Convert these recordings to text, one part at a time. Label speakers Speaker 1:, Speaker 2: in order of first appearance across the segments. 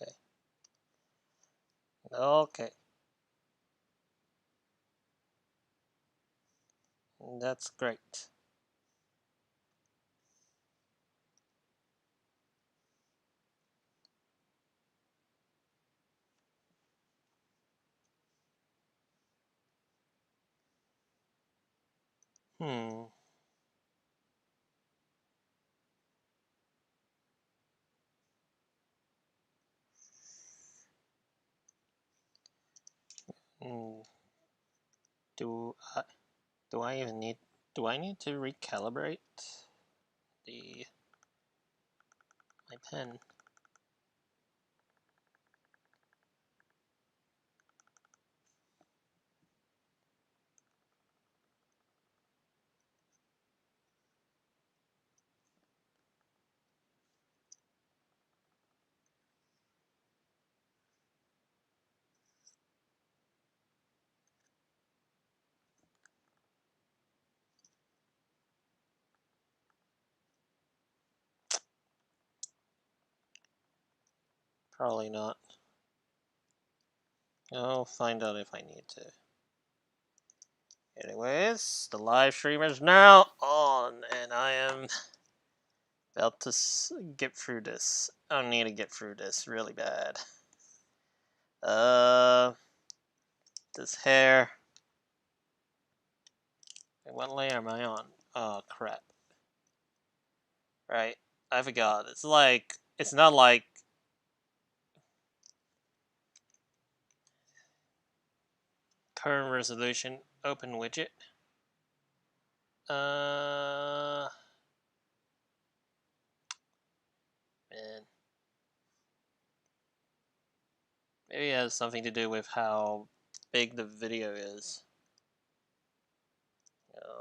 Speaker 1: Okay. Okay. That's great. Hmm. Hmm. Do I do I even need do I need to recalibrate the my pen? Probably not. I'll find out if I need to. Anyways, the live stream is now on, and I am about to get through this. I need to get through this really bad. Uh, this hair. What layer am I on? Oh crap! Right, I forgot. It's not like current resolution open widget. Uh, man, maybe it has something to do with how big the video is.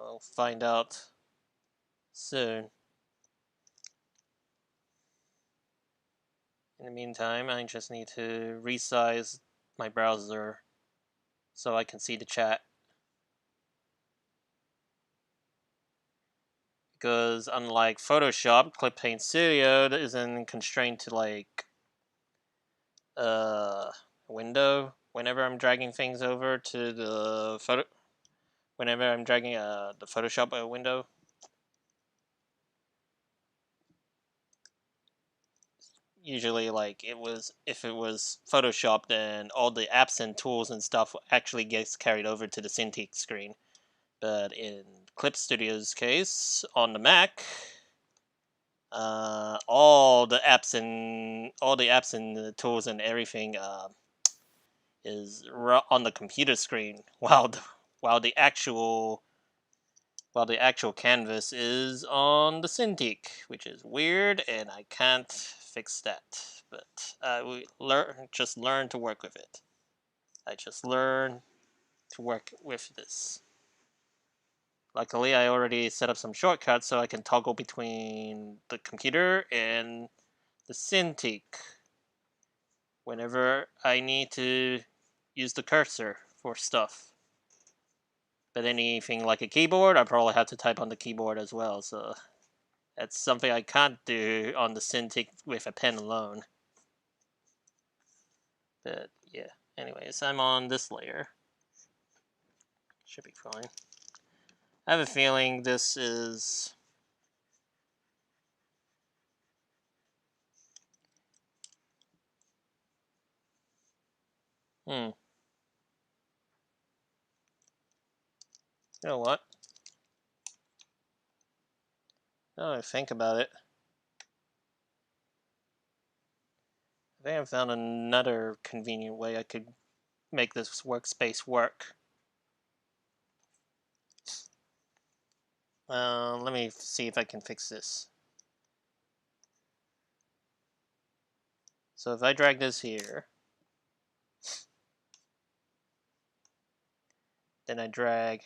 Speaker 1: I'll find out soon. In the meantime, I just need to resize my browser so I can see the chat. Because unlike Photoshop, Clip Studio isn't constrained to like uh window. Whenever I'm dragging things over to the whenever I'm dragging the Photoshop window, usually like if it was Photoshop, then all the apps and tools and stuff actually gets carried over to the Cintiq screen. But in Clip Studio's case, on the Mac, all the apps and the tools and everything is on the computer screen, while the actual canvas is on the Cintiq, which is weird, and I can't fix that. But we just learn to work with it. I just learn to work with this. Luckily, I already set up some shortcuts so I can toggle between the computer and the Cintiq whenever I need to use the cursor for stuff. But anything like a keyboard, I probably have to type on the keyboard as well, so that's something I can't do on the Cintiq with a pen alone. But yeah, anyways, I'm on this layer. Should be fine. I have a feeling this is... You know what? Now that I think about it, I think I found another convenient way I could make this workspace work. Let me see if I can fix this. So if I drag this here, then I drag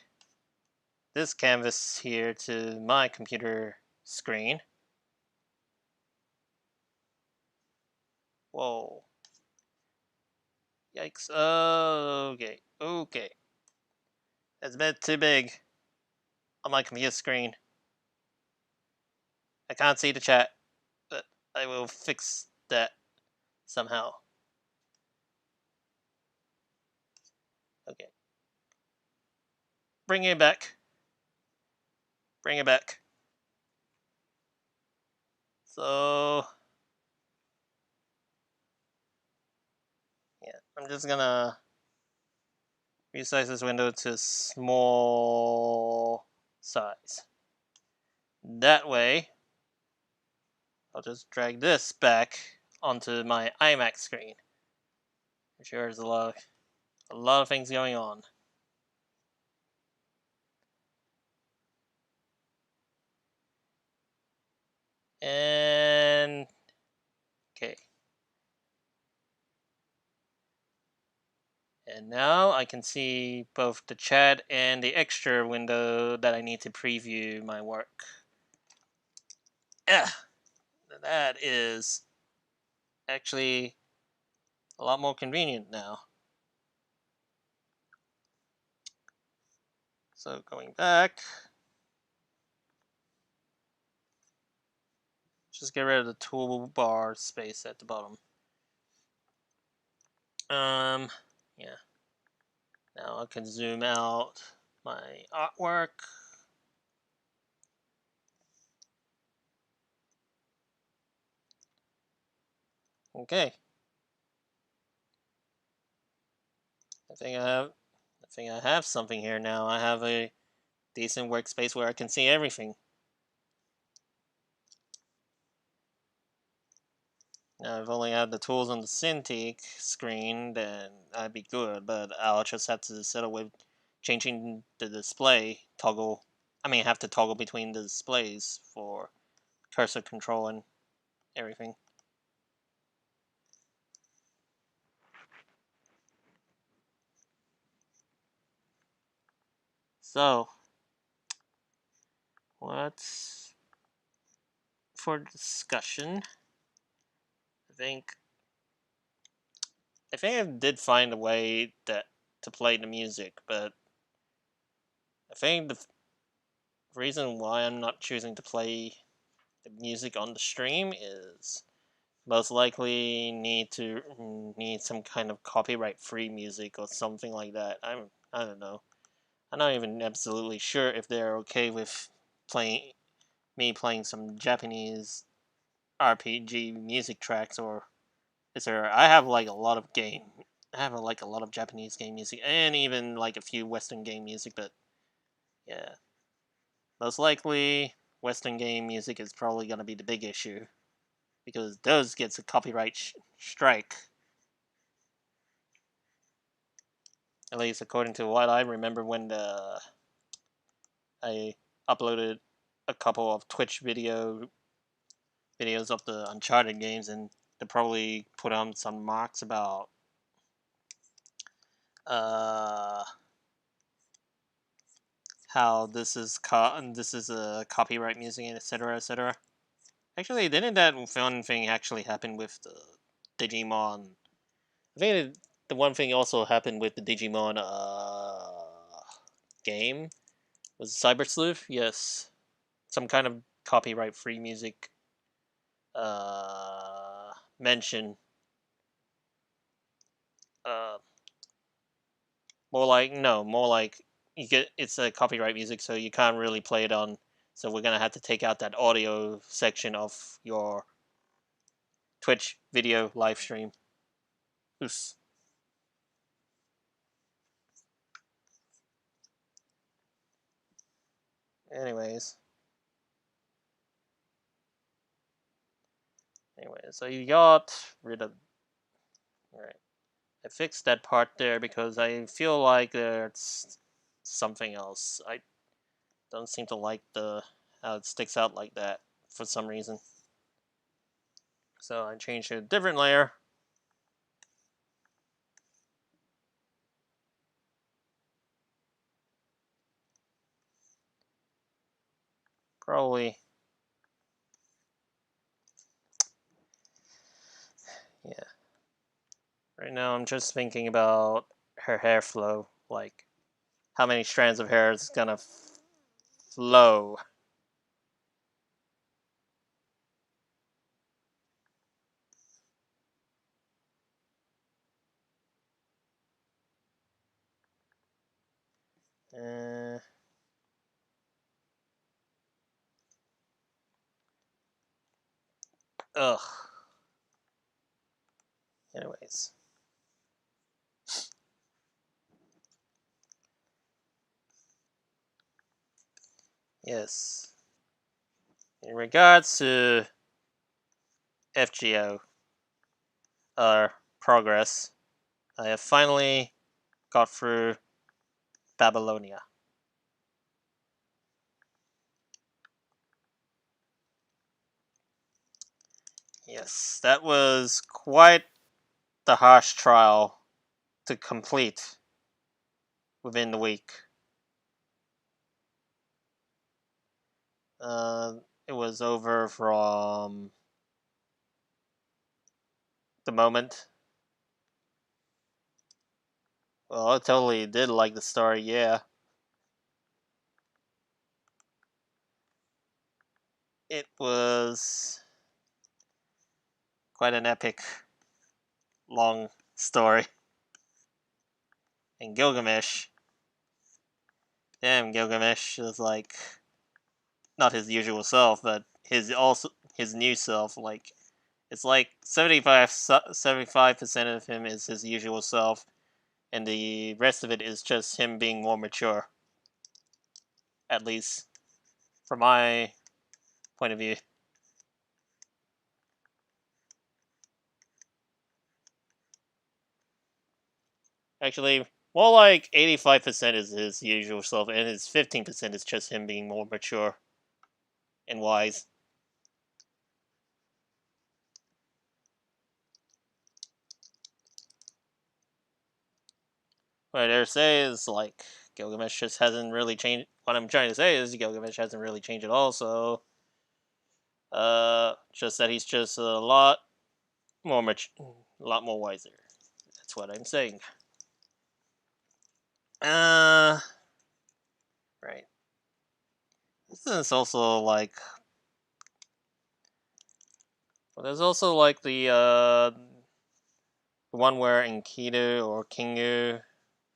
Speaker 1: this canvas here to my computer screen. Whoa. Yikes. Okay. That's a bit too big on my computer screen. I can't see the chat, but I will fix that somehow. Okay. Bring it back. Bring it back. So, yeah, I'm just gonna resize this window to small size. That way, I'll just drag this back onto my iMac screen. Which there's a lot of things going on. And okay. And now I can see both the chat and the extra window that I need to preview my work. Yeah, that is actually a lot more convenient now. So going back, just get rid of the toolbar space at the bottom. Yeah. Now I can zoom out my artwork. Okay. I think I have something here now. I have a decent workspace where I can see everything. Now, if only I had the tools on the Cintiq screen, then I'd be good. But I'll just have to settle with changing the display toggle. I mean, I have to toggle between the displays for cursor control and everything. So, what's for discussion? I think I did find a way that to play the music, but I think the reason why I'm not choosing to play the music on the stream is most likely need some kind of copyright free music or something like that. I don't know. I'm not even absolutely sure if they're okay with playing playing some Japanese RPG music tracks, or is there? I have like a lot of I have like a lot of Japanese game music and even like a few Western game music, but yeah, most likely Western game music is probably gonna be the big issue because those gets a copyright strike. At least according to what I remember when I uploaded a couple of Twitch videos of the Uncharted games, and they probably put on some marks about uh how this is a copyright music and etc etc. Actually, didn't that fun thing actually happen with the Digimon? I think the one thing also happened with the Digimon game was Cyber Sleuth. Yes, some kind of copyright free music mention. Uh, more like no, more like you get it's a copyright music, so you can't really play it on. So we're gonna have to take out that audio section of your Twitch video live stream. Oops. Anyways, so you got rid of. All right, I fixed that part there because I feel like there's something else. I don't seem to like the how it sticks out like that for some reason. So I changed to a different layer. Probably, yeah. Right now I'm just thinking about her hair flow, like how many strands of hair is gonna flow. Uh, ugh. Anyways, yes. In regards to FGO, progress, I have finally got through Babylonia. Yes, that was quite the harsh trial to complete within the week. Uh, it was over from the moment. Well, I totally did like the story, yeah. It was quite an epic, long story. And Gilgamesh, damn, Gilgamesh is like not his usual self, but his new self. Like it's like 75% of him is his usual self, and the rest of it is just him being more mature. At least from my point of view. Actually, more like 85% is his usual self, and his 15% is just him being more mature and wise. What I dare say is like Gilgamesh just hasn't really changed. What I'm trying to say is Gilgamesh hasn't really changed at all. So, just that he's just a lot more a lot more wiser. That's what I'm saying. Uh, right. This is also like, well, there's also like the one where Enkidu or Kingu,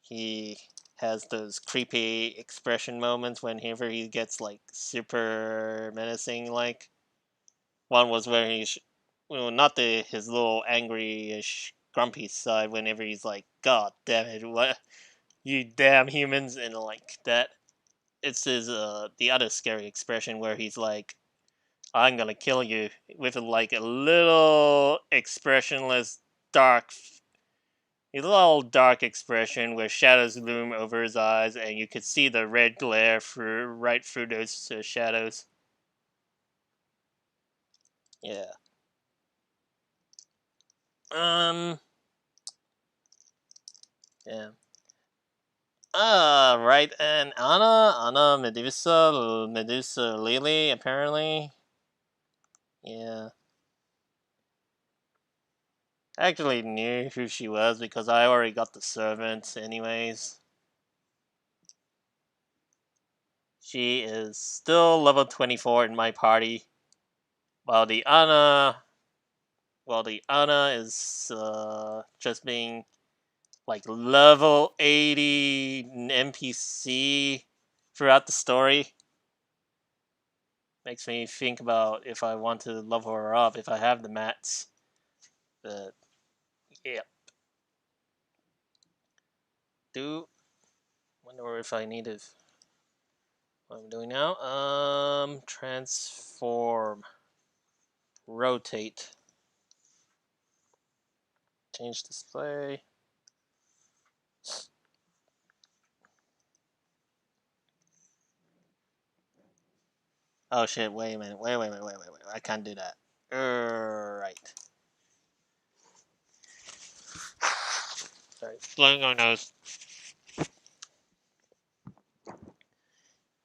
Speaker 1: he has those creepy expression moments whenever he gets like super menacing. Like one was where he's, well, not the his little angry-ish, grumpy side. Whenever he's like, "God damn it, what you damn humans," and like that. It's his the other scary expression where he's like, "I'm gonna kill you," with like a little expressionless, dark a little dark expression where shadows loom over his eyes, and you could see the red glare through right through those shadows. Yeah. Um. Yeah. Right. And Anna, Medusa, Lily. Apparently. Yeah. I actually knew who she was because I already got the servant, anyways. She is still level 24 in my party, while the Anna is just being like level 80 NPC throughout the story. Makes me think about if I want to level her up if I have the mats. But yeah, do wonder if I need to. What I'm doing now? Transform, rotate, change display. Oh shit! Wait a minute! Wait! I can't do that. Right. Sorry, blowing my nose.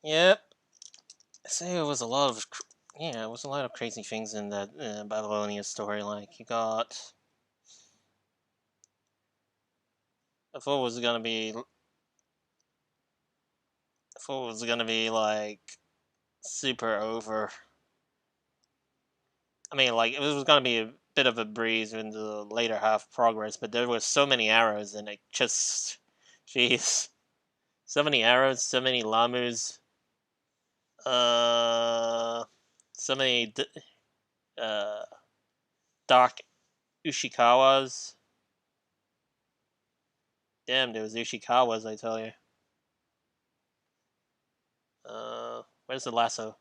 Speaker 1: Yep. Say it was a lot of yeah, it was a lot of crazy things in that Babylonia story. Like you got, I thought it was gonna be, I thought it was gonna be like super over. I mean, like it was gonna be a bit of a breeze in the later half progress, but there was so many arrows and it just, jeez, So many arrows, so many lamus, uh, so many uh, dark Ushikawas. Damn, there was Ushikawas, I tell you. Where's the lasso?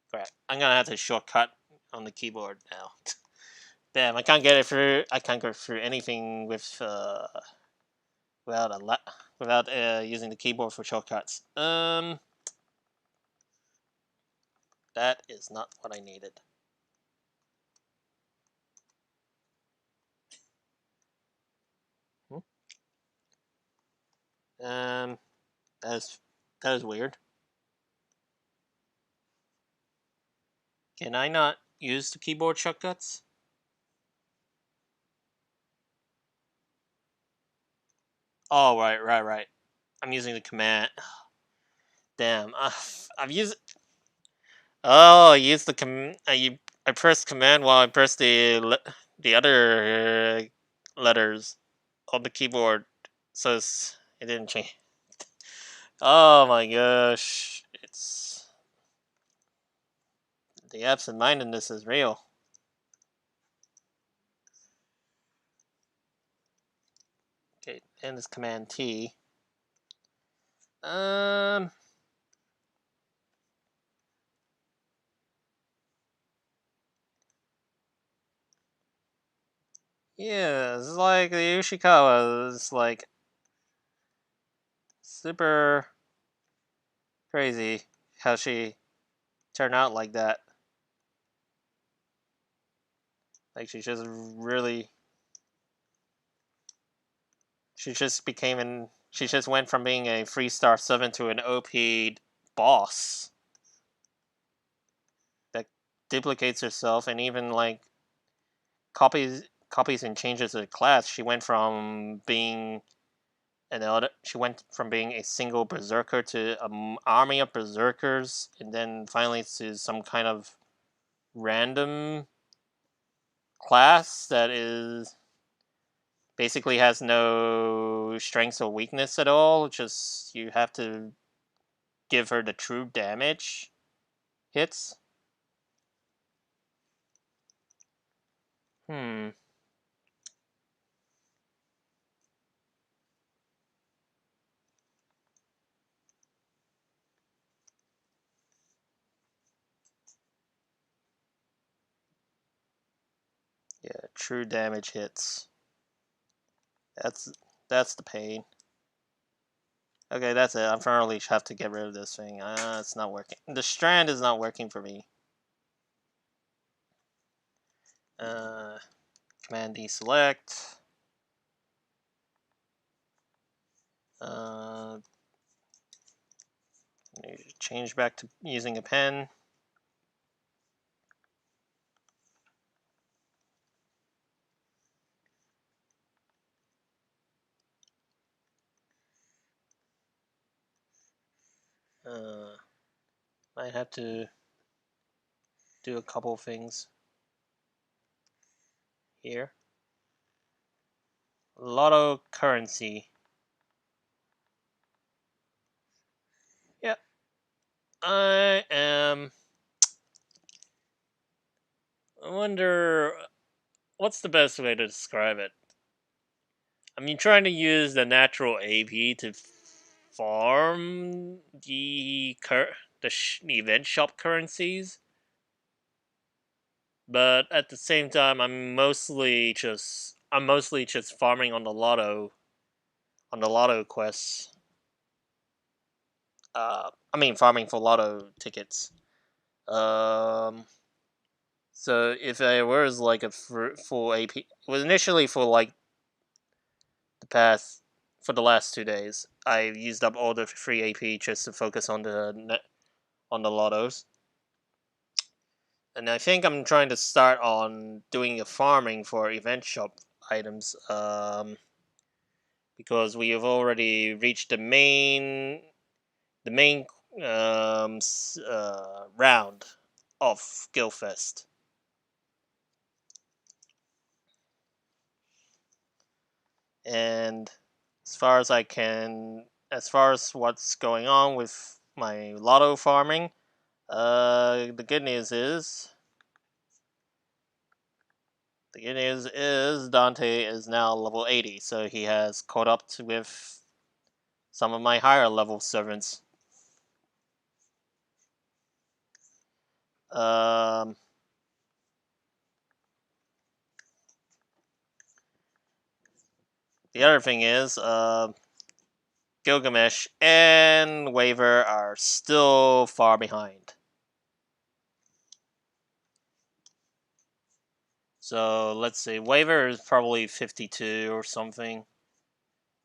Speaker 1: Crap. I'm gonna have to shortcut on the keyboard now. Damn, I can't get it through. I can't go through anything with without without using the keyboard for shortcuts. That is not what I needed. Hmm? Um, that's that is weird. Can I not use the keyboard shortcuts? Oh, right. I'm using the command. Damn, I've used. Oh, I used the I pressed command while I pressed the other letters on the keyboard, so it didn't change. Oh my gosh, it's the absent-mindedness is real. Okay, and this command T. Um, yeah, it's like the Ushikawa is like super crazy how she turned out like that. Like she just became she just went from being a 3-star 7 to an OP boss that duplicates herself and even like copies and changes the class. She went from being a single berserker to an army of berserkers, and then finally to some kind of random class that is basically has no strengths or weakness at all. Just you have to give her the true damage hits. Hmm. Yeah, true damage hits. That's that's the pain. Okay, that's it. I finally have to get rid of this thing. It's not working. The strand is not working for me. Uh, Command deselect. Uh, Change back to using a pen. Uh, I have to do a couple things here. Lotto currency. Yeah, I am. I wonder what's the best way to describe it. I mean, trying to use the natural AP to farm the event shop currencies, but at the same time, I'm mostly just farming on the lotto quests. I mean, farming for lotto tickets. Um, so if I was like a full AP, it was initially for like the past for the last 2 days. I used up all the free AP just to focus on on the lottos, and I think I'm trying to start on doing a farming for event shop items. Because we have already reached the main round of Guildfest. And as far as I can as far as what's going on with my lotto farming, the good news is Dante is now level 80, so he has caught up with some of my higher level servants. Um, the other thing is, Gilgamesh and Waver are still far behind. So let's see, Waver is probably 52 or something,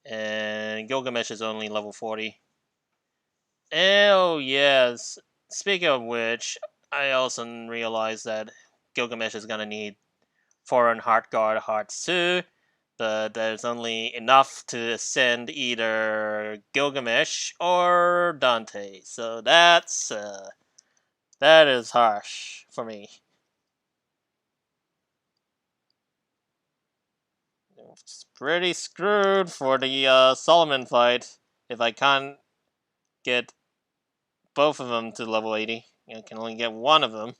Speaker 1: and Gilgamesh is only level 40. Oh, yes. Speaking of which, I also realized that Gilgamesh is gonna need foreign heart guard hearts too, but there's only enough to ascend either Gilgamesh or Dante. So that is harsh for me. It's pretty screwed for the Solomon fight if I can't get both of them to level 80. I can only get one of them.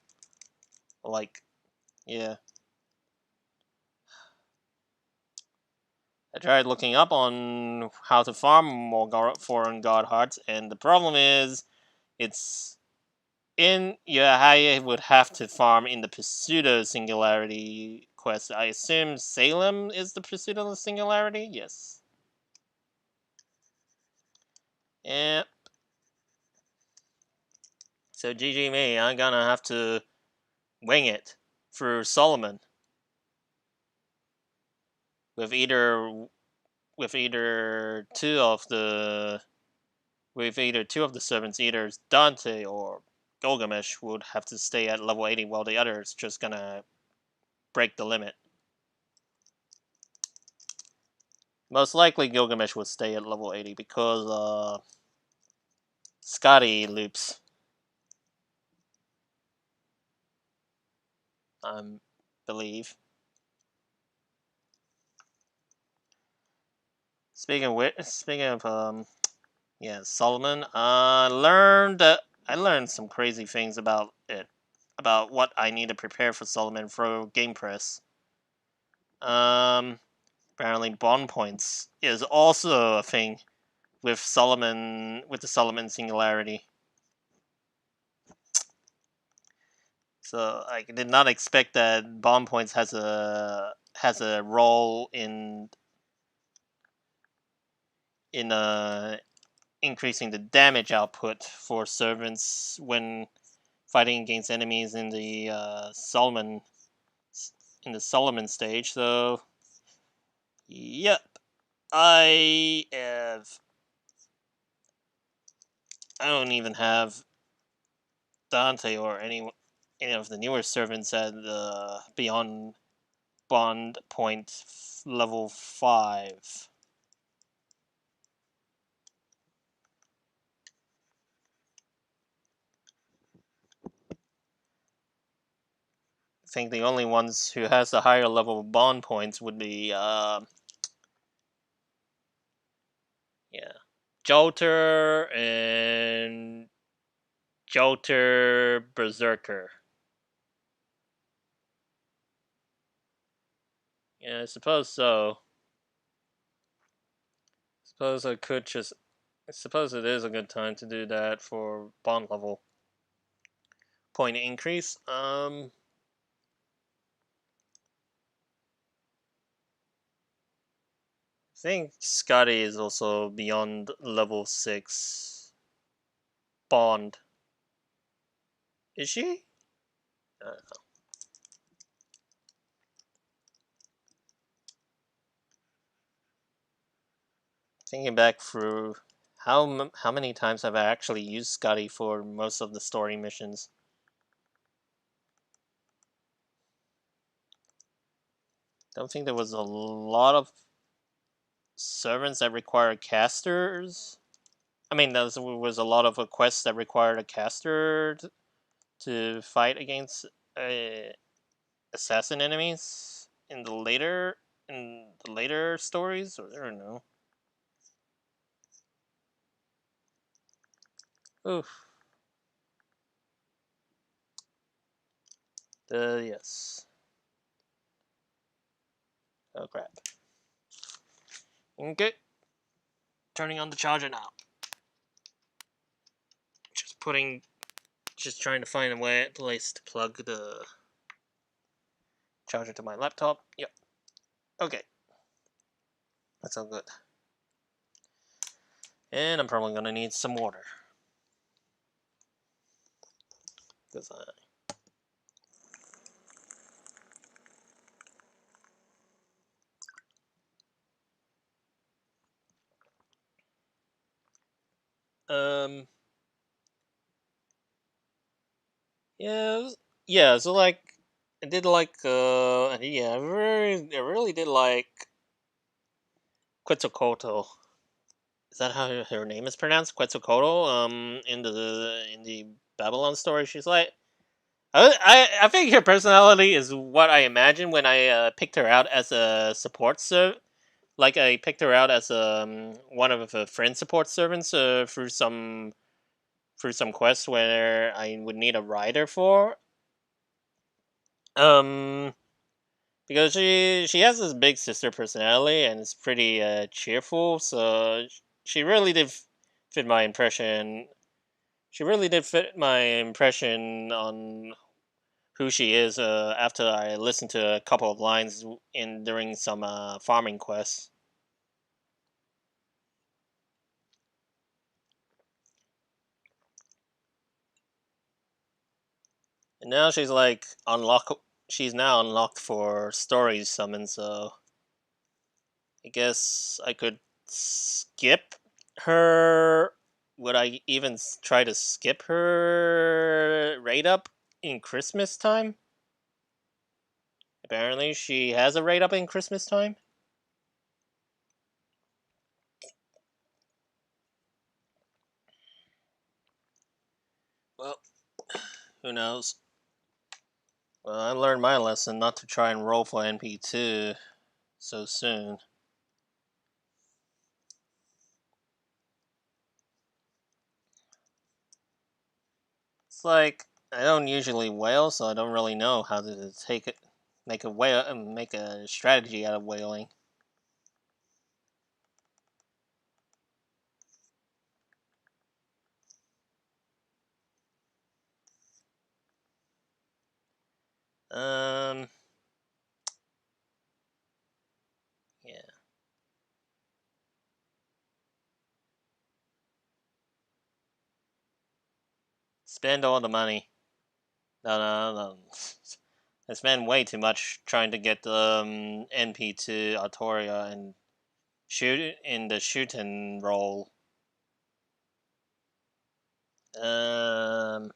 Speaker 1: Like, yeah. I tried looking up on how to farm more foreign god hearts, and the problem is it's in I would have to farm in the pseudo singularity quest. I assume Salem is the pseudo singularity. Yes. Yeah. So GG me. I'm gonna have to wing it through Solomon with either with either two of the servants, either Dante or Gilgamesh, would have to stay at level 80, while the other is just gonna break the limit. Most likely, Gilgamesh would stay at level 80 because Scotty loops. I believe. Speaking of yeah, Solomon. I learned some crazy things about it, about what I need to prepare for Solomon for Game Press. Um, Apparently, bond points is also a thing with the Solomon singularity. So I did not expect that bond points has a role in increasing the damage output for servants when fighting against enemies in the Solomon stage. So yep, I have I don't even have Dante or any of the newer servants at the beyond bond point level 5. I think the only ones who has the higher level bond points would be yeah, Jolter and Jolter Berserker. Yeah, I suppose so. Suppose I could just. I suppose it is a good time to do that for bond level point increase. I think Scotty is also beyond level 6 bond. Is she? Uh, Thinking back through how many times have I actually used Scotty for most of the story missions? Don't think there was a lot of servants that required casters. I mean, there was a lot of quests that required a caster to fight against uh, assassin enemies in the later stories. Or I don't know. Oof. Yes. Oh crap. Okay. Turning on the charger now. Just putting. Just trying to find a place to plug the charger to my laptop. Yep. Okay. That's all good. And I'm probably gonna need some water. Cause yeah, yeah. So like, I did like yeah, I really did like Quetzalcoatl. Is that how her name is pronounced? Quetzalcoatl. In the Babylon story, she's like, I think her personality is what I imagined when I picked her out as a support like I picked her out as one of a friend support servants through some quest where I would need a rider for. Um, because she has this big sister personality and is pretty cheerful, so she really did fit my impression. She really did fit my impression on who she is after I listened to a couple of lines in during some farming quests. And now she's like unlock. She's now unlocked for story summon, so I guess I could skip her. Would I even try to skip her rate up in Christmas time? Apparently, she has a rate up in Christmas time. Well, who knows? Well, I learned my lesson not to try and roll for NP2 so soon. It's like I don't usually whale, so I don't really know how to take it, make a whale, make a strategy out of whaling. Um, yeah, spend all the money. No, no, no. I spent way too much trying to get NP to Artoria and shoot in the shooting role. Um,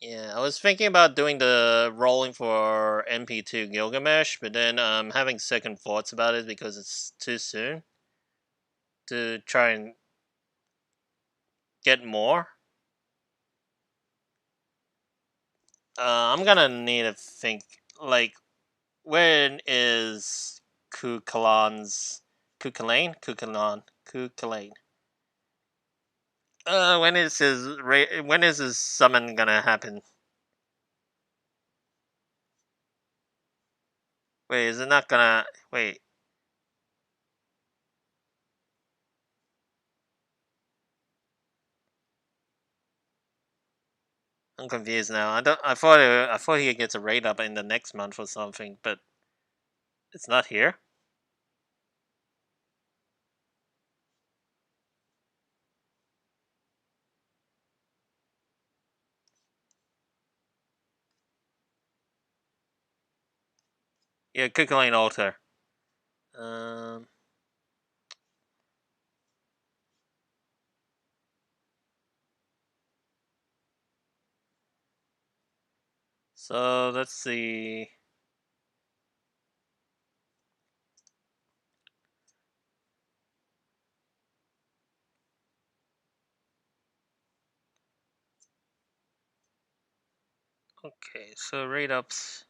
Speaker 1: yeah, I was thinking about doing the rolling for MP2 Gilgamesh, but then having second thoughts about it because it's too soon to try and get more. I'm gonna need to think like when is Kukalan's Kukalan? When is his summon gonna happen? Wait, is it not gonna wait? I'm confused now. I don't. I thought he gets a rate up in the next month or something, but it's not here. Yeah, Kukalan altar. Um. So let's see. Okay, so rate ups.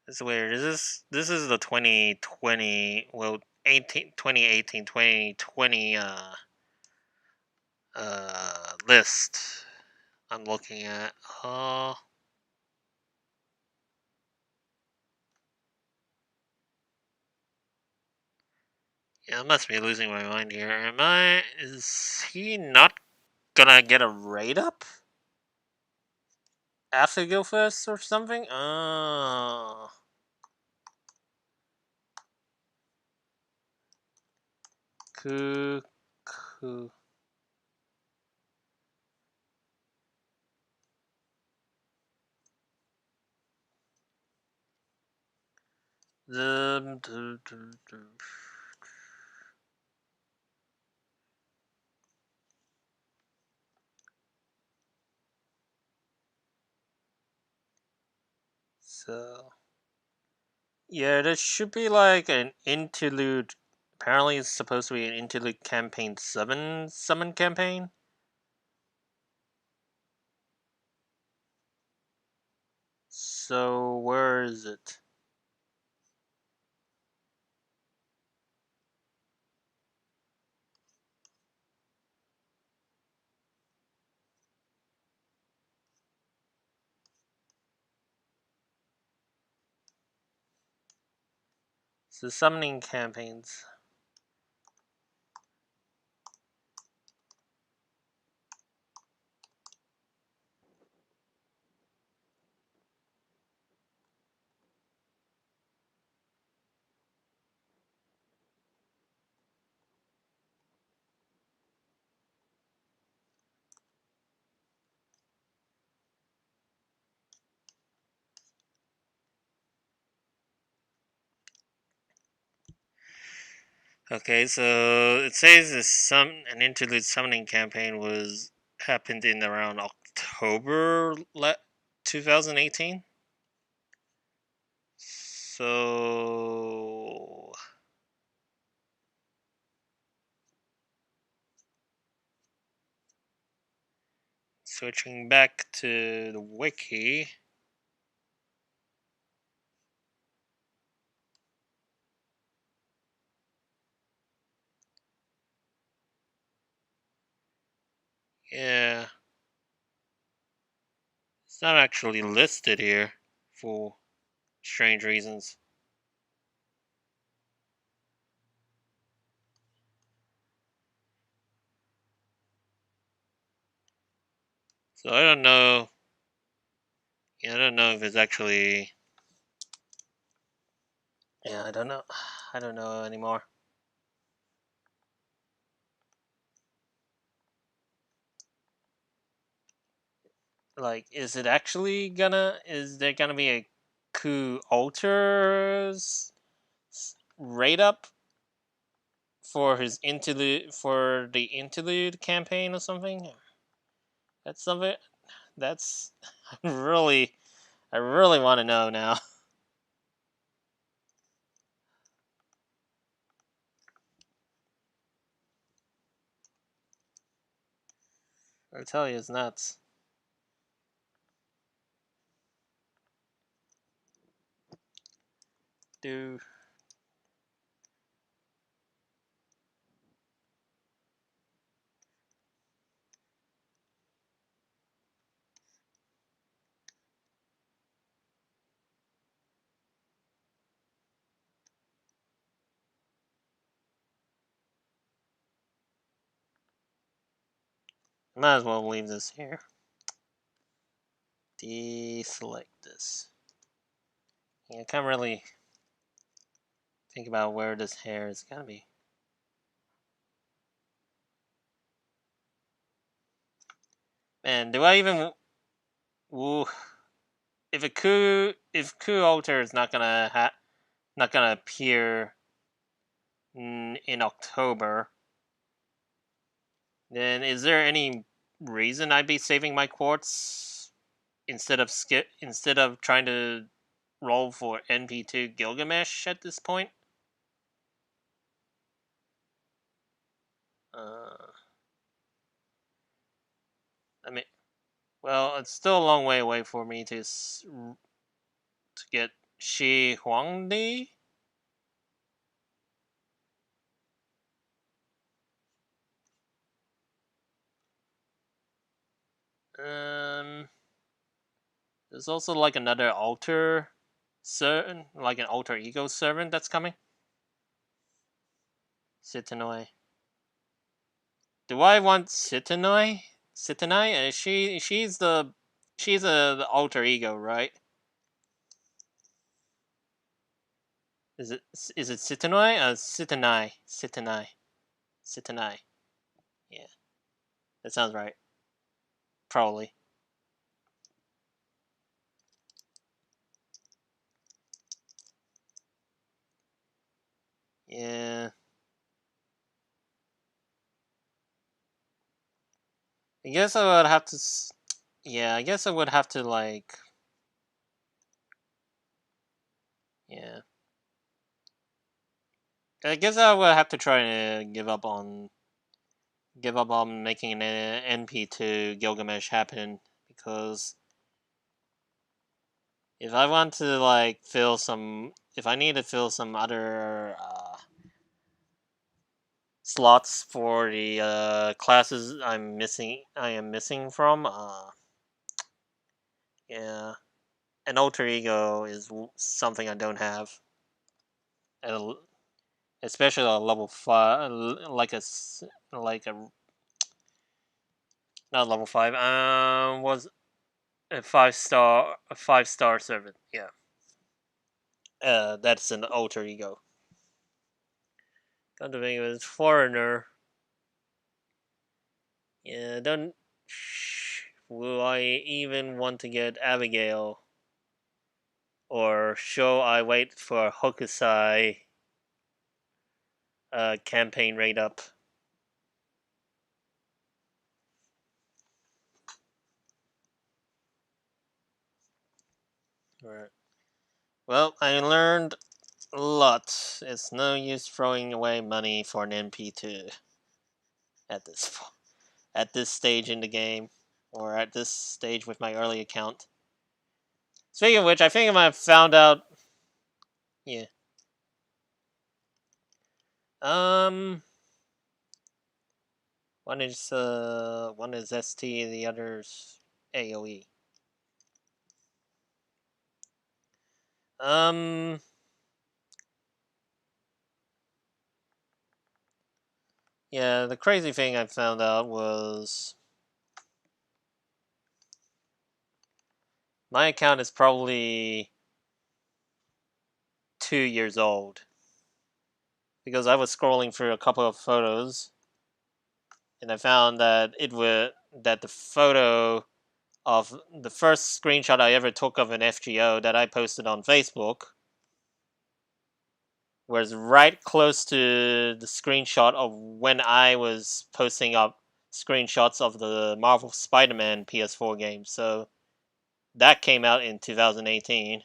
Speaker 1: It's weird. Is this is the 2020? Well, 2018 2020 list I'm looking at. Uh, yeah, I must be losing my mind here. Am I? Is he not gonna get a rate up after Guildfest or something? Cool, cool. The, so yeah, there should be like an interlude. Apparently, it's supposed to be an interlude campaign 7 summon campaign. So where is it? So summoning campaigns. Okay, so it says an interlude summoning campaign was happened in around October 2018. So switching back to the wiki. Yeah, it's not actually listed here for strange reasons. So I don't know. Yeah, I don't know if it's actually. Yeah, I don't know. I don't know anymore. Like, is it actually gonna? Is there gonna be a coup alters rate up for his interlude for the interlude campaign or something? That's something. That's really. I really want to know now. I tell you, it's nuts. Do might as well leave this here. Deselect this. Yeah, I can't really think about where this hair is gonna be. Man, do I even? Ooh, if coup alter is not gonna appear in October, then is there any reason I'd be saving my quartz instead of trying to roll for NP2 Gilgamesh at this point? Uh, I mean, well, it's still a long way away for me to get Shi Huangdi. Um, there's also like another alter certain like an alter ego servant that's coming. Sitanoi. Do I want Sitanoi? Sitanoi? She's the alter ego, right? Is it Sitanoi? Sitanai. Sitanai. Sitanai. Yeah, that sounds right. Probably. Yeah. I guess I would have to. Yeah, I guess I would have to like. Yeah. I guess I would have to try to give up on making an NP to Gilgamesh happen because if I want to like fill some, if I need to fill some other slots for the classes I am missing from, yeah, an alter ego is something I don't have, at especially at level 5, like a not level 5, was a 5-star servant, yeah. That's an alter ego. Cultivating with foreigner. Yeah, don't. Will I even want to get Abigail? Or shall I wait for Hokusai campaign rate up? Alright. Well, I learned a lot. It's no use throwing away money for an MP2 at this stage in the game, or at this stage with my early account. Speaking of which, I think I might have found out. Yeah. Um. One is ST, the other's AOE. Um. Yeah, the crazy thing I found out was my account is probably 2 years old because I was scrolling through a couple of photos and I found that the photo of the first screenshot I ever took of an FGO that I posted on Facebook was right close to the screenshot of when I was posting up screenshots of the Marvel Spider-Man PS4 game. So that came out in 2018.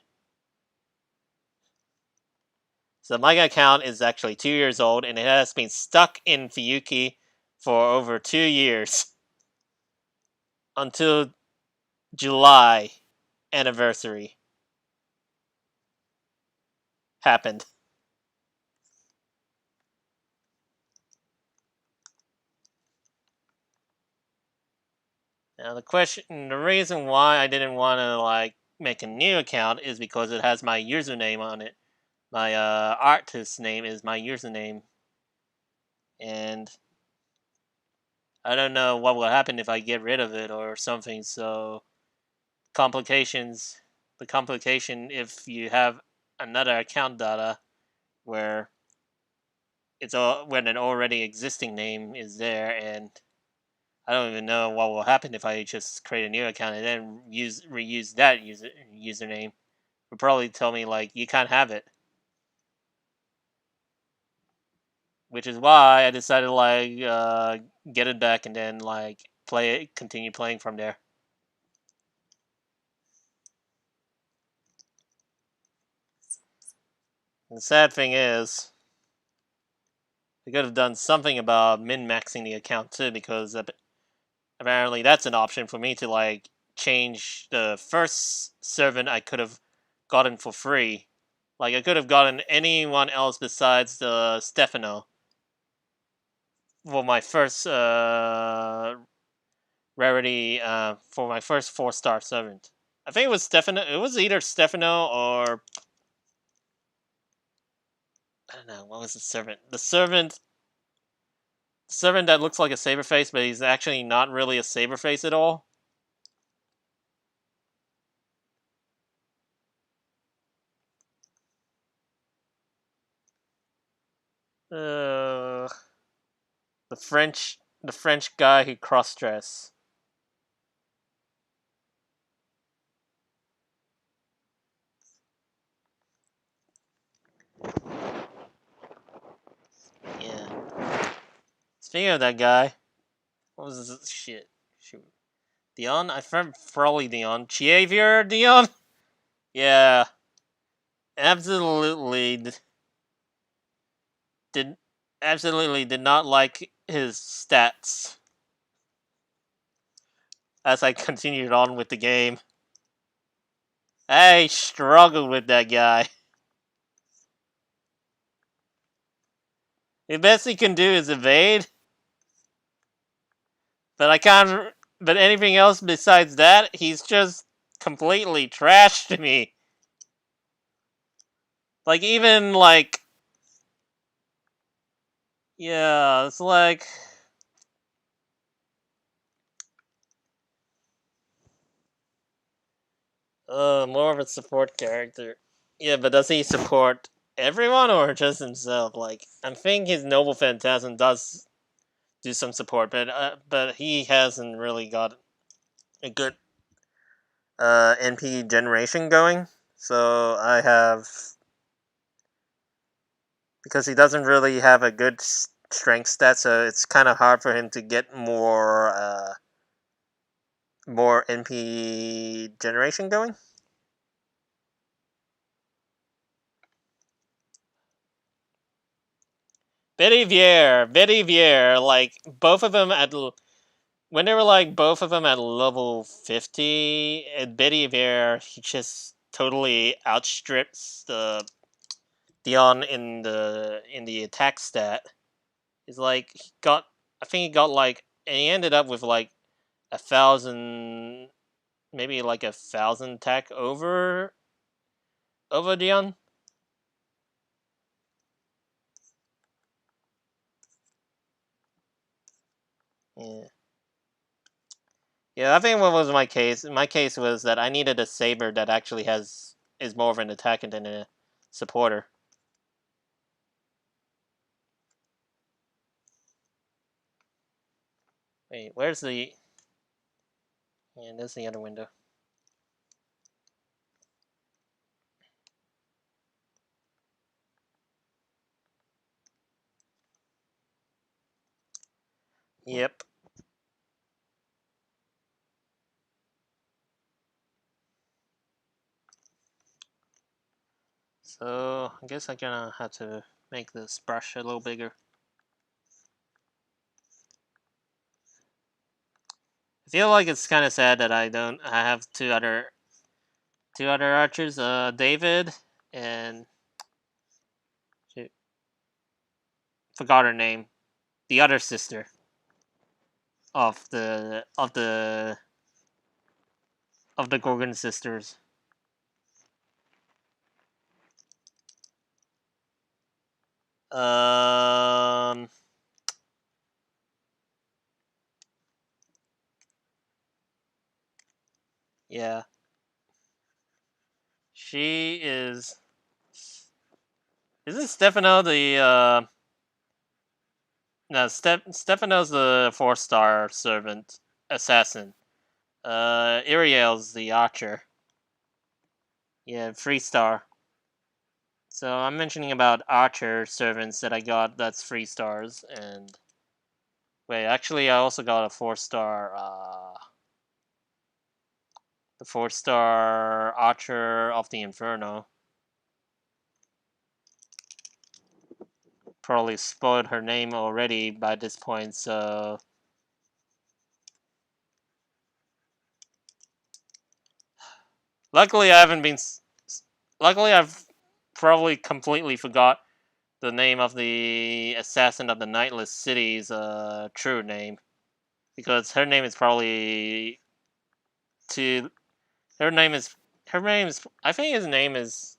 Speaker 1: So my account is actually 2 years old, and it has been stuck in Fuyuki for over 2 years until July anniversary happened. Now the reason why I didn't want to like make a new account is because it has my username on it. My artist name is my username, and I don't know what will happen if I get rid of it or something. So complications, the complication if you have another account data where when an already existing name is there, and I don't even know what will happen if I just create a new account and then reuse that username. Will probably tell me like you can't have it, which is why I decided to like get it back and then like continue playing from there. And the sad thing is, we could have done something about min maxing the account too, because apparently that's an option for me to like change the first servant I could have gotten for free. Like I could have gotten anyone else besides the Stefano for my first rarity for my first 4-star servant. I think it was Stefano. It was either Stefano or I don't know what was the servant. The servant that looks like a saber face, but he's actually not really a saber face at all. Uh, the French guy who cross dress. Yeah. Speaking of that guy, what was this shit? Shoot. Dion? I found probably Dion. Xavier Dion? Yeah. Absolutely did absolutely did not like his stats as I continued on with the game. I struggled with that guy. The best he can do is evade, but I can't. But anything else besides that, he's just completely trash to me. Like even like, yeah, it's like more of a support character. Yeah, but does he support everyone or just himself? Like I think his Noble Phantasm does do some support, but he hasn't really got a good NP generation going. So I have because he doesn't really have a good strength stat, so it's kind of hard for him to get more NP generation going. Betty Vier, like both of them when they were like both of them at level 50, and Betty Vier he just totally outstrips the Dion in the attack stat. He's like he got I think he got like and he ended up with like 1,000, maybe like 1,000 attack over Dion. Yeah. Yeah, I think what was my case? My case was that I needed a saber that actually is more of an attacker than a supporter. Wait, where's the? Yeah, there's the other window. Yep. So I guess I'm gonna have to make this brush a little bigger. I feel like it's kind of sad that I don't. I have two other archers. David and shoot, forgot her name. The other sister of the Gorgon sisters. Um, yeah, she is. Isn't Stefano the no? Stefano's the 4-star servant assassin. Iriel's the archer. Yeah, 3-star. So I'm mentioning about archer servants that I got. That's 3 stars. And wait, actually, I also got a 4-star. The 4-star archer of the Inferno. Probably spoiled her name already by this point, so luckily I haven't been. Luckily, I've probably completely forgot the name of the assassin of the Nightless City's true name because her name is probably to her name is her name is I think his name is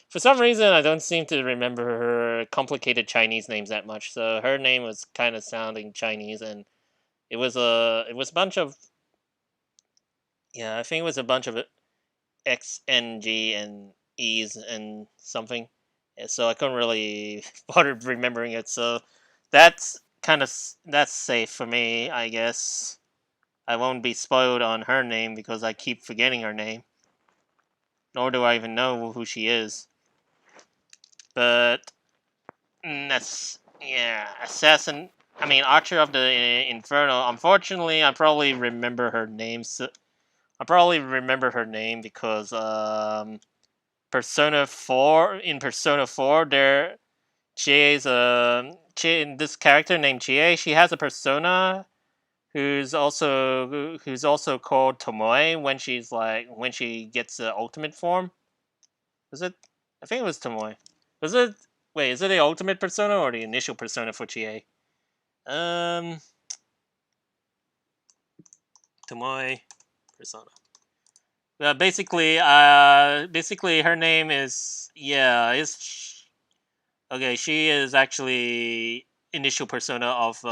Speaker 1: for some reason I don't seem to remember her complicated Chinese names that much. So her name was kind of sounding Chinese, and it was a bunch of yeah, I think it was a bunch of X, N, G, and E's and something. So I couldn't really bother remembering it. So that's safe for me, I guess. I won't be spoiled on her name because I keep forgetting her name, nor do I even know who she is. But that's yeah, assassin. I mean, Archer of the Inferno. Unfortunately, I probably remember her name. So I probably remember her name because Persona 4 in Persona 4 there Chie's this character named Chie, she has a persona who's also called Tomoe when she gets the ultimate form. Was it? I think it was Tomoe. Was it? Wait, is it the ultimate persona or the initial persona for Chie? Um, Tomoe persona. Basically, her name is okay. She is actually initial persona of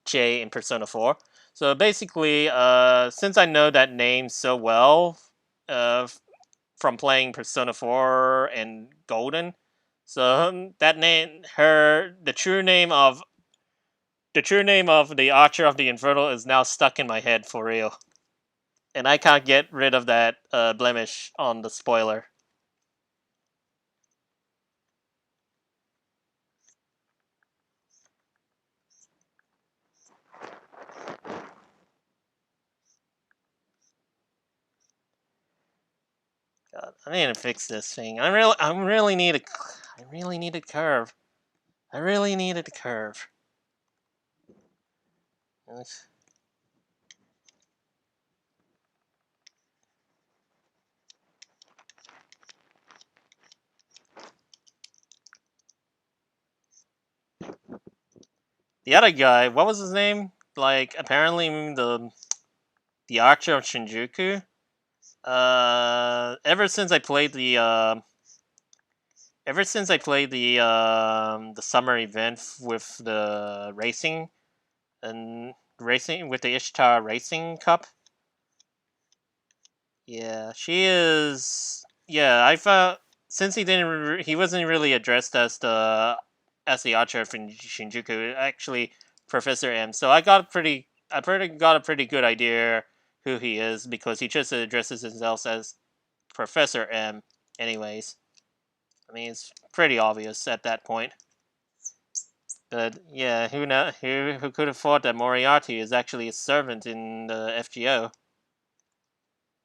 Speaker 1: Jay in Persona 4. So basically, since I know that name so well, from playing Persona 4 and Golden, so that name, the true name of the Archer of the Infernal is now stuck in my head for real, and I can't get rid of that blemish on the spoiler. God, I need to fix this thing. I really need a curve. I really needed a curve. The other guy, what was his name? Like apparently the Archer of Shinjuku. Ever since I played the summer event with the racing with the Ishtar Racing Cup. Yeah, she is. Yeah, I thought since he wasn't really addressed as the Archer from Shinjuku, actually Professor M. So I got a pretty good idea who he is because he just addresses himself as Professor M. Anyways, I mean it's pretty obvious at that point. But yeah, who could have thought that Moriarty is actually a servant in the FGO?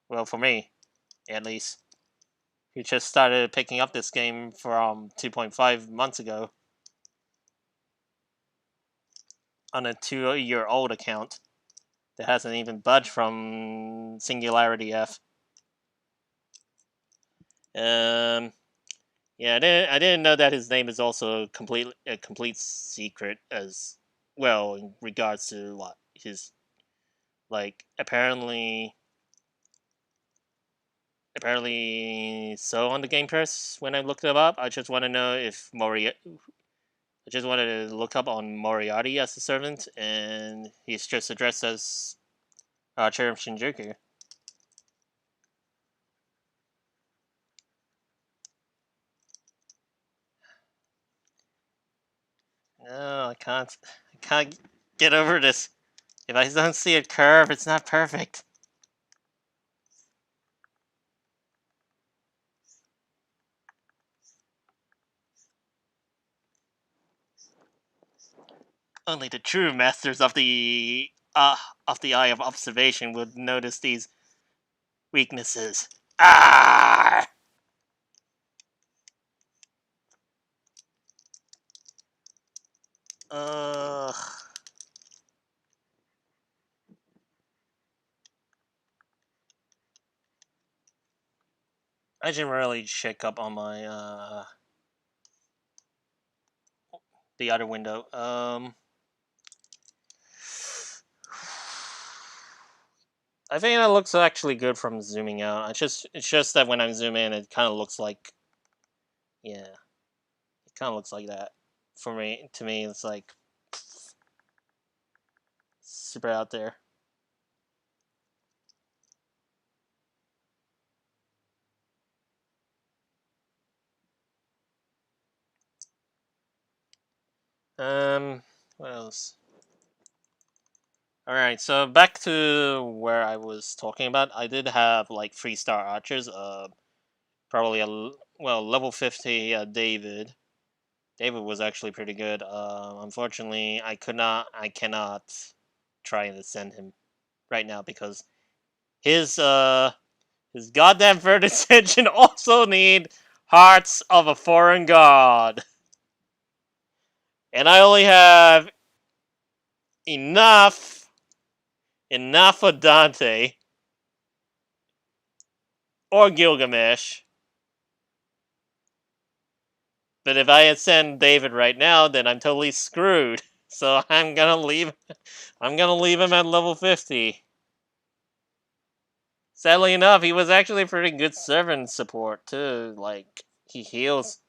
Speaker 1: Well, for me, at least. Who just started picking up this game from 2.5 months ago on a 2-year-old account that hasn't even budged from Singularity F. Um, yeah, I didn't know that his name is also a complete secret as well in regards to what his like apparently so on the Game Press when I looked him up. I just wanted to look up on Moriarty as a servant, and he's just addressed as Chair of Shinjuku. No, I can't. I can't get over this. If I don't see a curve, it's not perfect. Only the true masters of the eye of observation would notice these weaknesses. Ah! Ugh. I should really check up on my the other window. I think that looks actually good from zooming out. It's just that when I zoom in, it kind of looks like, yeah, it kind of looks like that. For me, to me, it's like super out there. What else? All right, so back to where I was talking about. I did have like 3-star archers. Probably well, level 50. David. David was actually pretty good. Unfortunately, I cannot try and send him right now because his his goddamn third ascension also need hearts of a foreign god, and I only have enough for Dante or Gilgamesh. But if I send David right now, then I'm totally screwed. So I'm gonna leave. I'm gonna leave him at level 50. Sadly enough, he was actually pretty good servant support too. Like he heals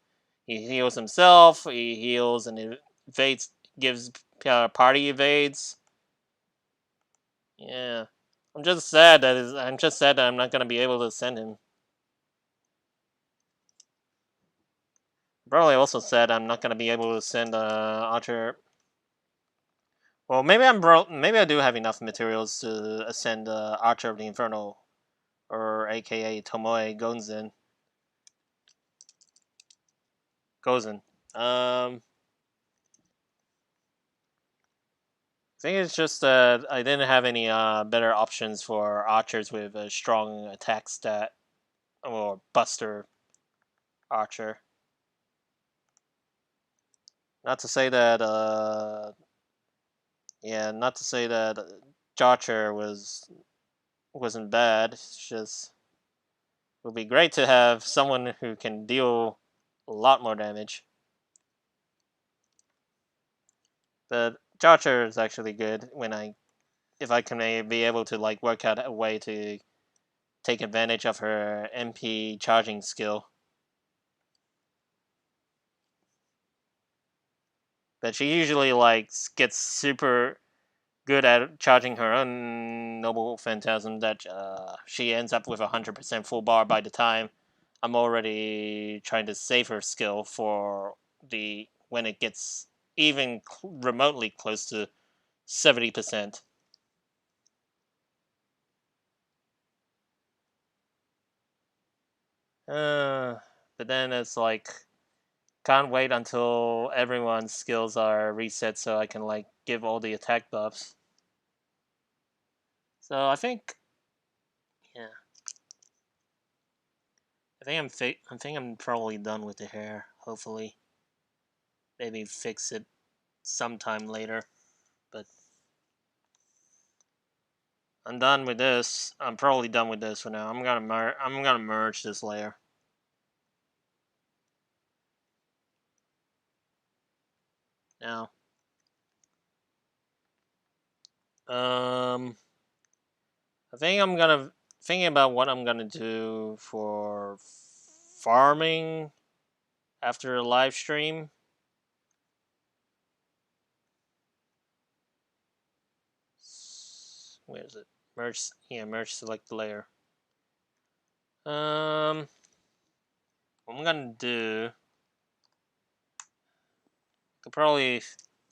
Speaker 1: himself. He heals and evades, gives party evades. Yeah, I'm just sad that I'm not gonna be able to send him. Probably also sad I'm not gonna be able to send Archer. Well, maybe I do have enough materials to ascend Archer of the Inferno, or AKA Tomoe Gozen. I think it's just that I didn't have any better options for archers with a strong attack stat or Buster Archer. Not to say that, yeah, not to say that Archer wasn't bad. It's just it would be great to have someone who can deal a lot more damage. But Archer is actually good when I if I can be able to like work out a way to take advantage of her MP charging skill. But she usually like gets super good at charging her own noble phantasm that she ends up with 100% full bar by the time I'm already trying to save her skill for the when it gets even remotely close to 70%. But then it's like can't wait until everyone's skills are reset so I can like give all the attack buffs. So I think yeah, I think I'm probably done with the hair. Hopefully, maybe fix it sometime later. But I'm done with this. I'm probably done with this for now. I'm gonna merge this layer. Now, um, I think I'm gonna thinking about what I'm gonna do for farming after a live stream. Where is it? Merge. Yeah, merge. Select the layer. What I'm gonna do. Could probably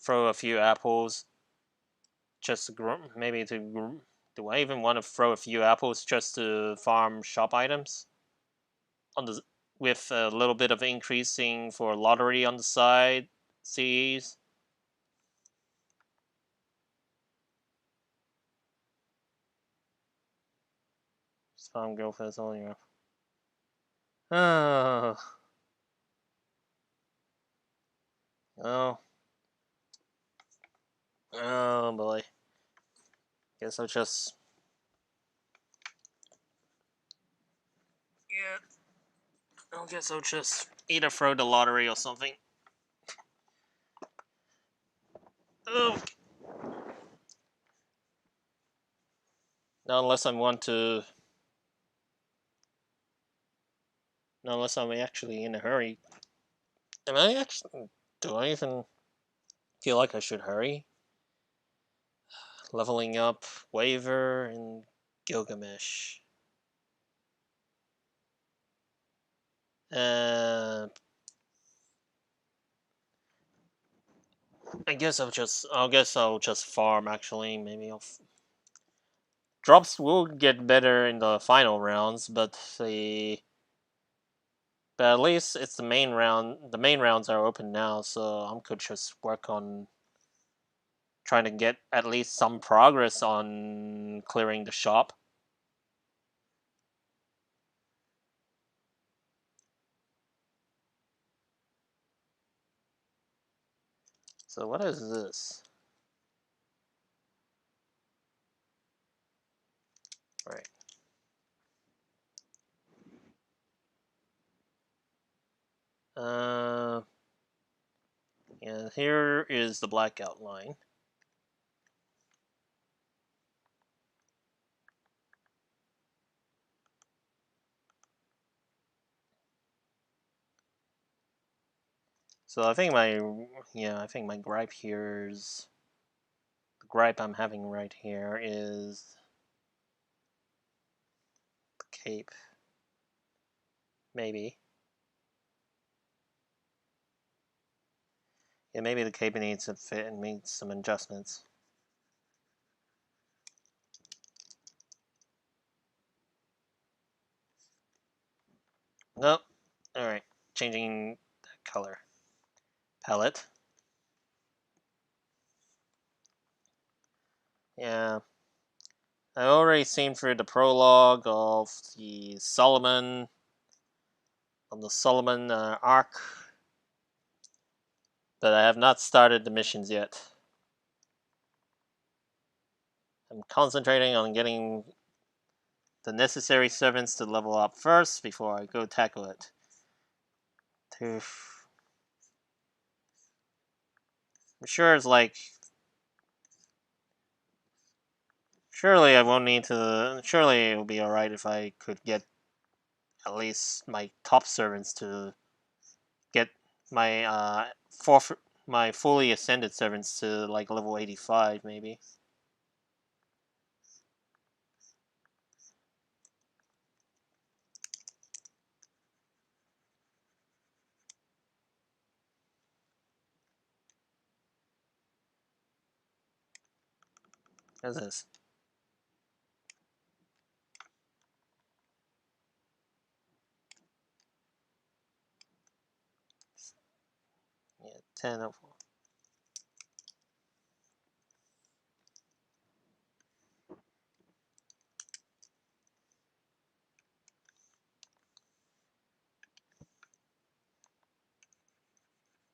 Speaker 1: throw a few apples just to maybe to. Do I even want to throw a few apples just to farm shop items on the with a little bit of increasing for lottery on the side? Cs. Farm go for all your. Oh, oh, oh boy. Guess I'll just. Yeah. I guess I'll just either throw the lottery or something. Oh. Not unless I want to. Not unless I'm actually in a hurry. Am I actually? Do I even feel like I should hurry? Leveling up Waver and Gilgamesh. Uh, I guess I'll just farm. Actually, maybe drops will get better in the final rounds, but at least it's the main round. The main rounds are open now, so I could just work on trying to get at least some progress on clearing the shop. So what is this? Right. Uh, and here is the blackout line. So I think my gripe here is the gripe I'm having right here is the cape. Maybe. Yeah, maybe the cape needs to fit and make some adjustments. Nope. Alright. Changing the color palette. Yeah. I already seen through the prologue of the Solomon arc, but I have not started the missions yet. I'm concentrating on getting the necessary servants to level up first before I go tackle it. I'm sure it's like surely I won't need to. Surely it will be alright if I could get at least my top servants to get my my fully ascended servants to like level 85 maybe. What's this? Yeah, 10 of.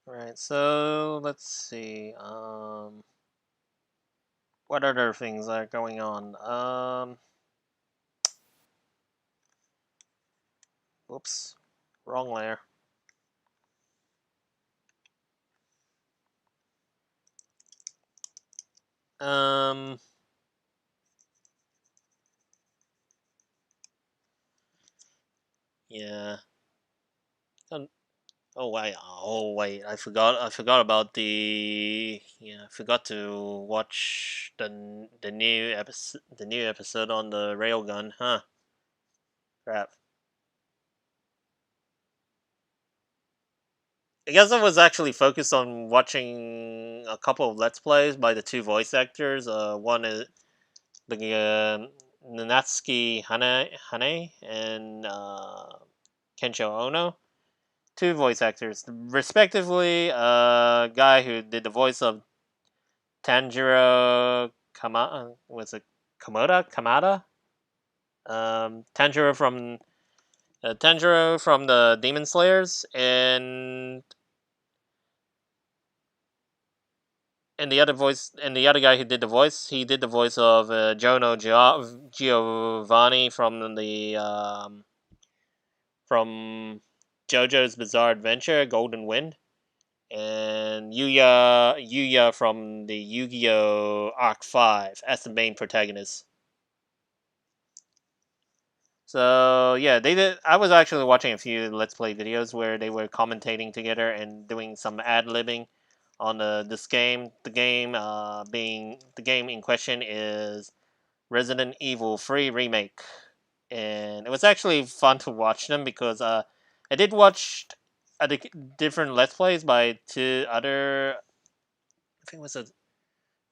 Speaker 1: Right, so let's see. What other things are going on? Whoops, wrong layer. Um, yeah. Um, I forgot about I forgot to watch the new episode on the railgun. Huh? Crap. I guess I was actually focused on watching a couple of let's plays by the two voice actors. One is the Nanatsuki Hane and Kensho Ono. Two voice actors, respectively. Guy who did the voice of Tanjiro was it Kamada? Tanjiro from the Demon Slayers, and the other guy who did the voice, he did the voice of Giovanni from JoJo's Bizarre Adventure, Golden Wind, and Yuya from the Yu-Gi-Oh! Arc 5 as the main protagonist. So yeah, they did. I was actually watching a few Let's Play videos where they were commentating together and doing some ad libbing on this game. The game in question is Resident Evil 3 remake, and it was actually fun to watch them because I did watch different Let's Plays by two other. I think it was a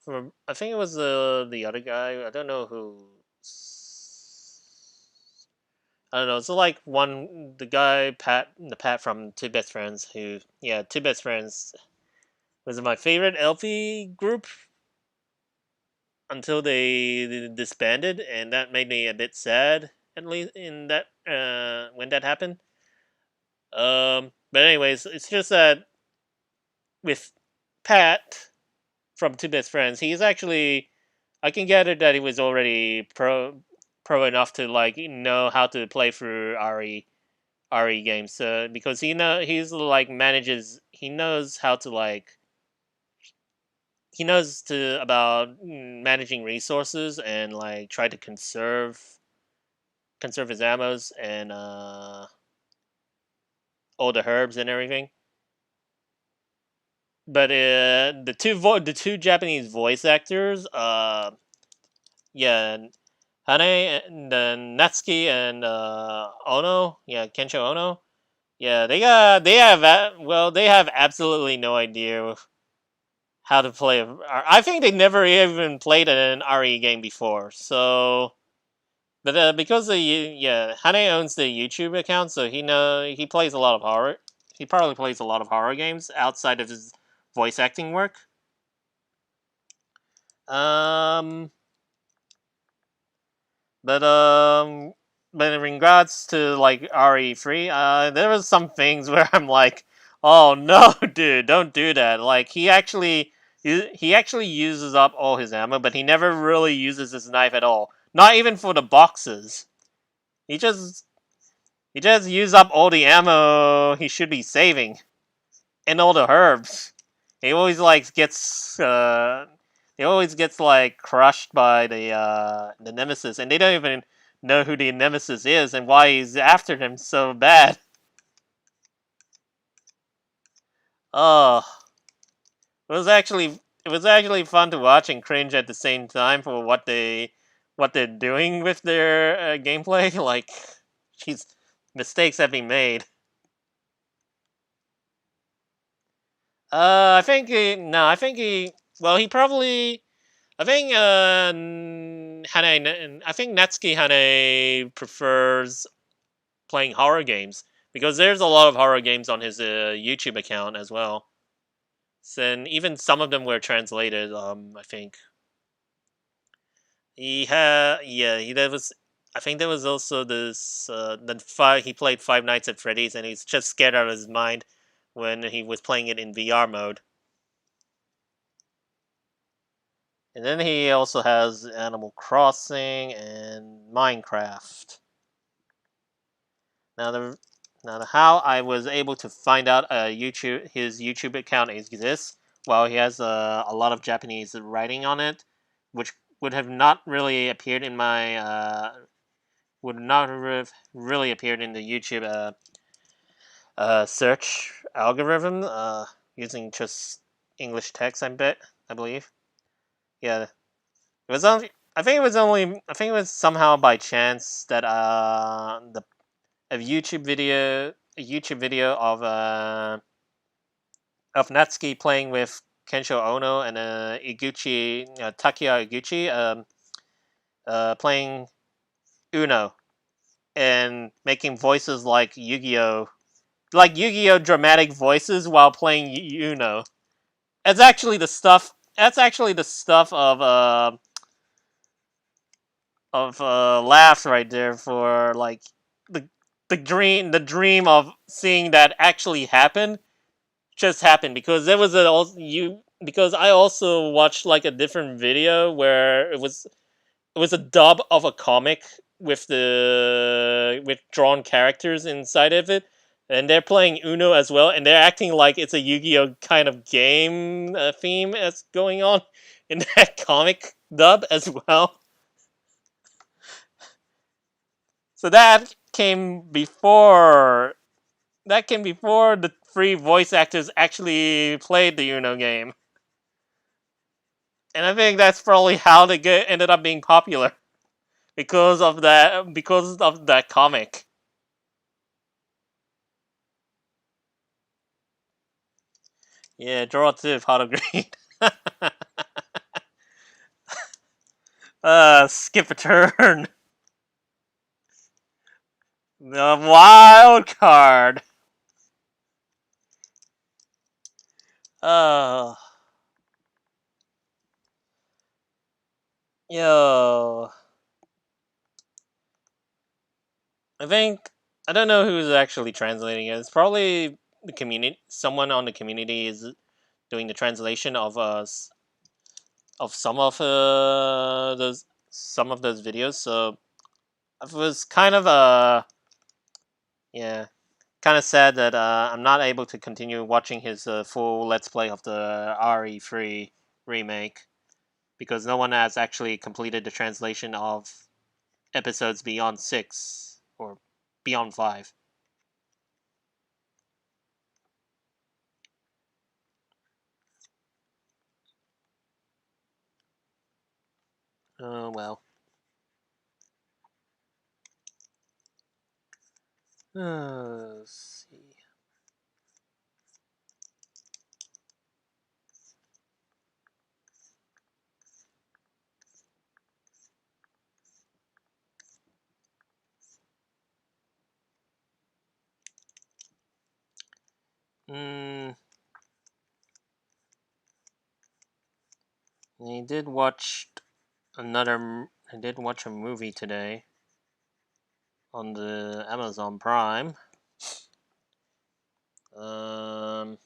Speaker 1: from I think it was the other guy. I don't know who. I don't know. So like the guy Pat from Two Best Friends, who Two Best Friends was my favorite LP group until they disbanded, and that made me a bit sad. At least in that when that happened. But anyways, it's just that with Pat from Two Best Friends, he's actually I can gather that he was already pro enough to like know how to play through RE games. So because he's like manages he knows how to like he knows to about managing resources and like try to conserve his ammos and all the herbs and everything. But the two Japanese voice actors, yeah, Hane and Natsuki and Ono, yeah, Kensho Ono, yeah, they have absolutely no idea how to play. I think they never even played an RE game before. So, but because Hane owns the YouTube account, so he plays a lot of horror. He probably plays a lot of horror games outside of his voice acting work. Um, but um, but in regards to like RE3, there was some things where I'm like, oh no, dude, don't do that. Like he actually uses up all his ammo, but he never really uses his knife at all. Not even for the boxes. He just he just used up all the ammo he should be saving and all the herbs. He always like gets he always gets like crushed by the nemesis, and they don't even know who the nemesis is and why he's after them so bad. Oh, it was actually fun to watch and cringe at the same time for what they're doing with their gameplay. Like, jeez, mistakes have been made. I think no, I think well, he probably I think Hane. I think Natsuki Hane prefers playing horror games because there's a lot of horror games on his YouTube account as well. So, and even some of them were translated. I think he had he there was. I think there was also this he played Five Nights at Freddy's and he's just scared out of his mind when he was playing it in VR mode. And then he also has Animal Crossing and Minecraft. Now how I was able to find out his YouTube account exists. Well, he has a lot of Japanese writing on it, which would have not really appeared in my would not have really appeared in the YouTube search algorithm using just English text. I believe. Yeah, it was only. I think it was somehow by chance that the a YouTube video of Natsuki playing with Kensho Ono and Takia Iguchi playing Uno and making voices like Yu-Gi-Oh, dramatic voices while playing Uno. That's actually the stuff. That's actually the stuff of laughs right there for like the the dream of seeing that actually happen just happened because there was a also you because I also watched like a different video where it was a dub of a comic with drawn characters inside of it, and they're playing Uno as well, and they're acting like it's a Yu-Gi-Oh kind of game theme that's going on in that comic dub as well. So that came before the three voice actors actually played the Uno game. And I think that's probably how ended up being popular because of that comic. Yeah, draw to pot of green. Skip a turn. The wild card. Uh, yo. I think I don't know who's actually translating it. It's probably the community. Someone on the community is doing the translation of some of those videos. So it was kind of yeah, kind of sad that I'm not able to continue watching his full let's play of the RE3 remake because no one has actually completed the translation of episodes beyond 6 or beyond 5. Oh well. Let's see. Mm, I did watch I did watch a movie today on the Amazon Prime. Um,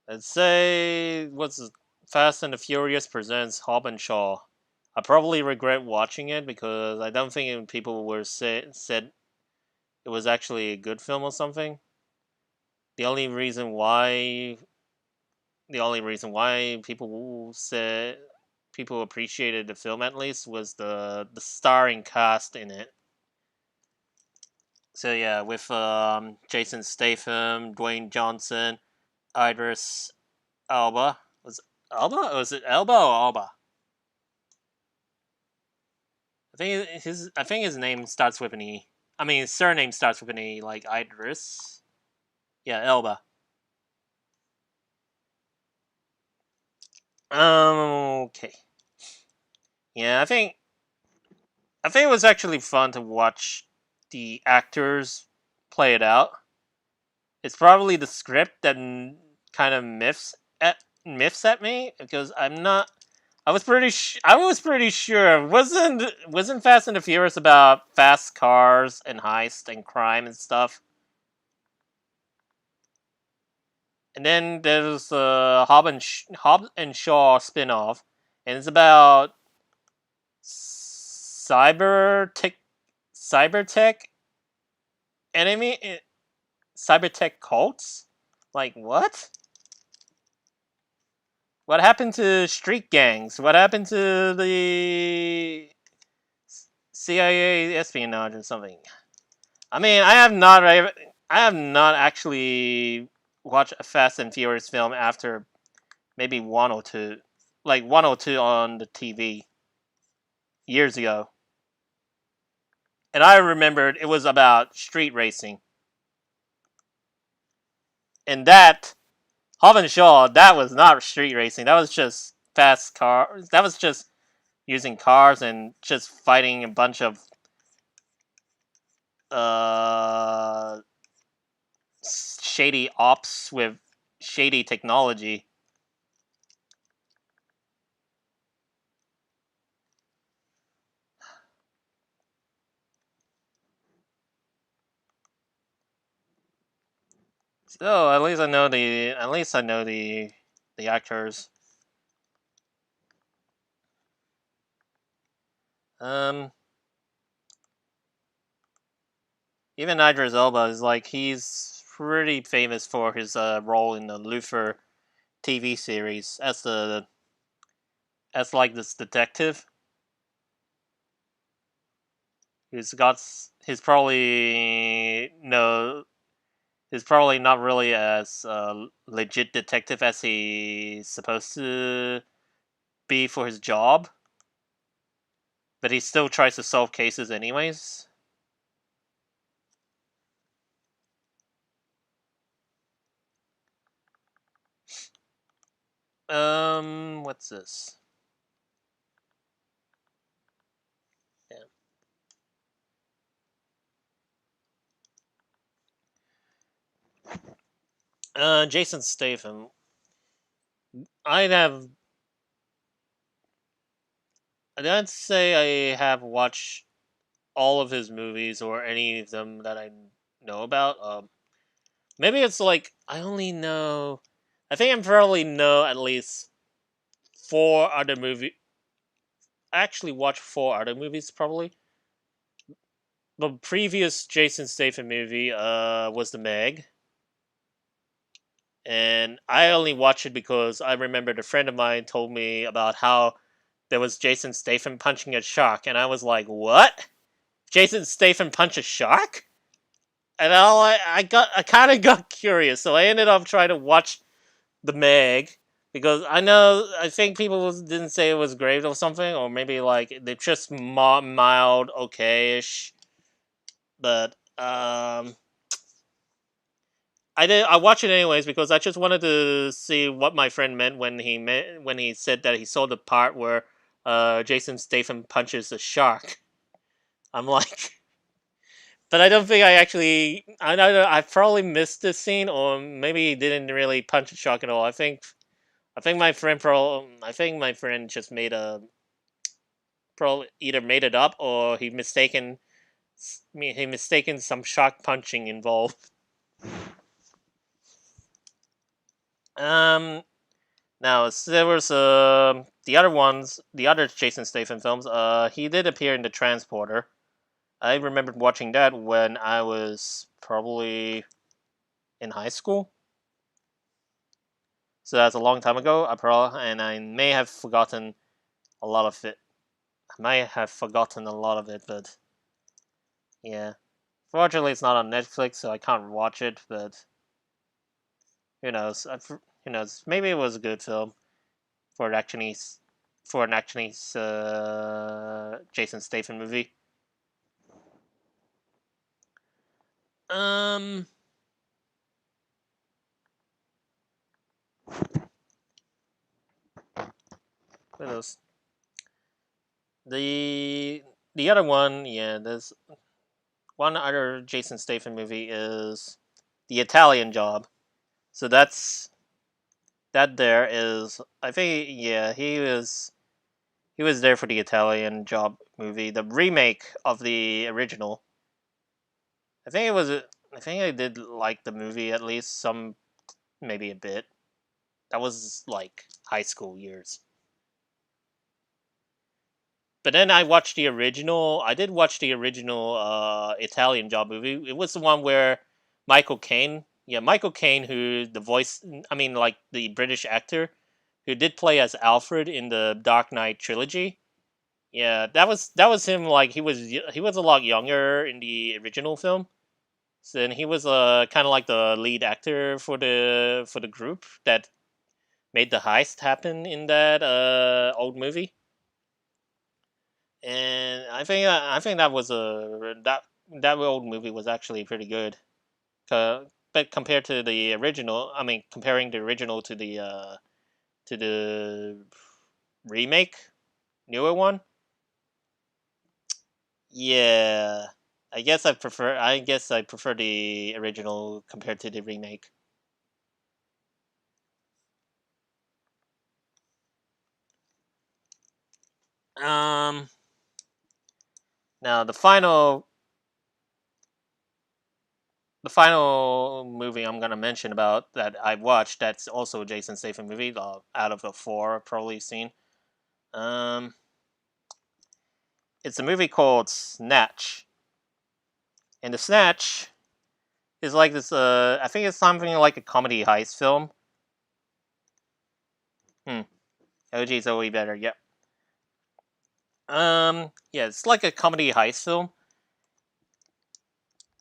Speaker 1: I'd say what's Fast and the Furious presents Hobbs and Shaw. I probably regret watching it because I don't think people were said it was actually a good film or something. The only reason why the only reason why people appreciated the film at least was the starring cast in it. So yeah, with Jason Statham, Dwayne Johnson, Idris Elba. Was it Elba? Or was it Elba or Alba? I think his name starts with an E. I mean, his surname starts with an E, like Idris. Yeah, Elba. Okay. Yeah, I think it was actually fun to watch the actors play it out. It's probably the script that kind of miffs at me because I'm not. I was pretty sure wasn't Fast and the Furious about fast cars and heist and crime and stuff. And then there's the Hobbs and Shaw spin-off, and it's about cybertech enemy cybertech cults. Like what? What happened to street gangs? What happened to the CIA espionage or something? I mean, I have not actually watched a Fast and Furious film after maybe one or two, like one or two on the TV years ago, and I remembered it was about street racing, and that Hobbs and Shaw that was not street racing. That was just fast cars. That was just using cars and just fighting a bunch of uh shady ops with shady technology. So at least I know the actors. Um, Even Idris Elba is like he's pretty famous for his role in the Luther TV series as like this detective. He's got. He's probably no. He's probably not really as legit detective as he's supposed to be for his job, but he still tries to solve cases anyways. What's this? Yeah. Jason Statham. I'd have. I'd say I have watched all of his movies or any of them that I know about. Maybe it's like I only know. I think I probably know at least four other movie. I actually watched four other movies probably. The previous Jason Statham movie was The Meg, and I only watched it because I remembered a friend of mine told me about how there was Jason Statham punching a shark, and I was like, "What? Jason Statham punch a shark?" And I kind of got curious, so I ended up trying to watch The Meg because I think people didn't say it was great or something, or maybe like they just mild okay-ish, but I watched it anyways because I just wanted to see what my friend meant when he said that he saw the part where Jason Statham punches a shark. I'm like, but I don't think I actually. I don't know. I probably missed this scene, or maybe he didn't really punch a shark at all. I think my friend I think my friend just made a probably either made it up or he mistaken some shark punching involved. Um, Now, there was the other ones, the other Jason Statham films. He did appear in the Transporter. I remembered watching that when I was probably in high school, so that's a long time ago. And I may have forgotten a lot of it. I might have forgotten a lot of it, but yeah. Fortunately, it's not on Netflix, so I can't watch it. But who knows? Who knows? Maybe it was a good film for an actually Jason Statham movie. Um, what else? The the other one, yeah, there's one other Jason Statham movie is The Italian Job. So that there is I think yeah, he was there for the Italian Job movie, the remake of the original. I think it was I think I did like the movie at least some maybe a bit. That was like high school years. But then I watched the original. I did watch the original Italian Job movie. It was the one where Michael Caine, yeah, Michael Caine, who the voice, I mean, like the British actor who did play as Alfred in the Dark Knight trilogy. Yeah, that was him. Like he was a lot younger in the original film. So then he was kind of like the lead actor for the group that made the heist happen in that old movie. And I think that was that old movie was actually pretty good. But compared to the original, I mean, comparing the original to the remake, newer one, yeah, I guess I prefer the original compared to the remake. Um, Now the final movie I'm gonna mention about that I watched that's also a Jason Statham movie. Out of the four I've probably seen. Um, it's a movie called Snatch, and the Snatch is like this. I think it's something like a comedy heist film. Hmm. OG is always better. Yep. Yeah, it's like a comedy heist film.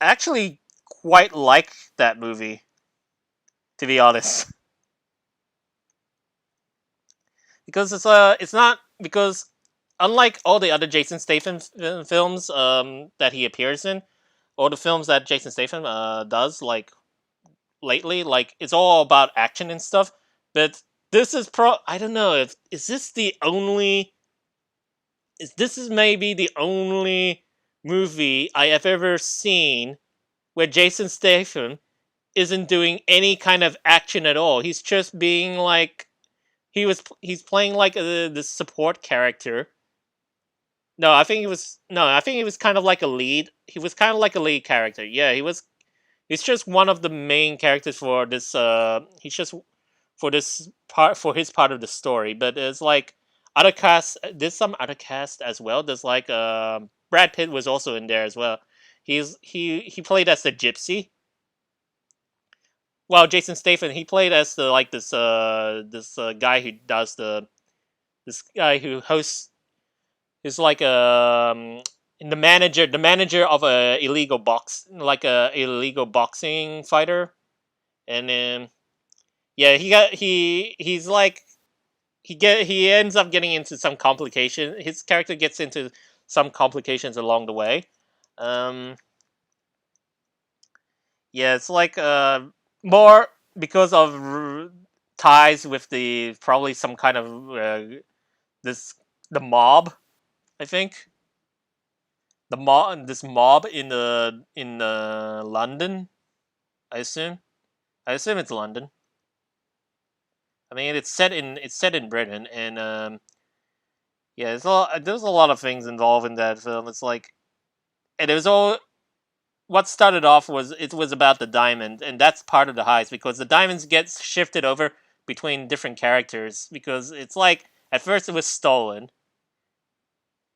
Speaker 1: actually quite like that movie, to be honest, because it's not because unlike all the other Jason Statham films that he appears in, all the films that Jason Statham does like lately, like it's all about action and stuff. But this is I don't know if is this the only is this is maybe the only movie I have ever seen where Jason Statham isn't doing any kind of action at all. He's just being like he's playing like the support character. No, I think he was no, I think he was kind of like a lead. He was kind of like a lead character. Yeah, he was. He's just one of the main characters for this. He's just for this part for his part of the story. But there's like other cast. There's some other cast as well. There's like Brad Pitt was also in there as well. He played as the gypsy. Well, Jason Statham he played as the like this guy who does this guy who hosts is like the manager of a illegal box like a illegal boxing fighter, and then yeah he's like he ends up getting into some complication. His character gets into some complications along the way. Um, yeah, it's like more because of ties with the probably some kind of this the mob. I think this mob in the in London. I assume. I assume it's London. I mean, it's set in Britain, and yeah, there's a lot of things involved in that film. It's like, and it was all what started off was it was about the diamond, and that's part of the heist because the diamonds gets shifted over between different characters because it's like at first it was stolen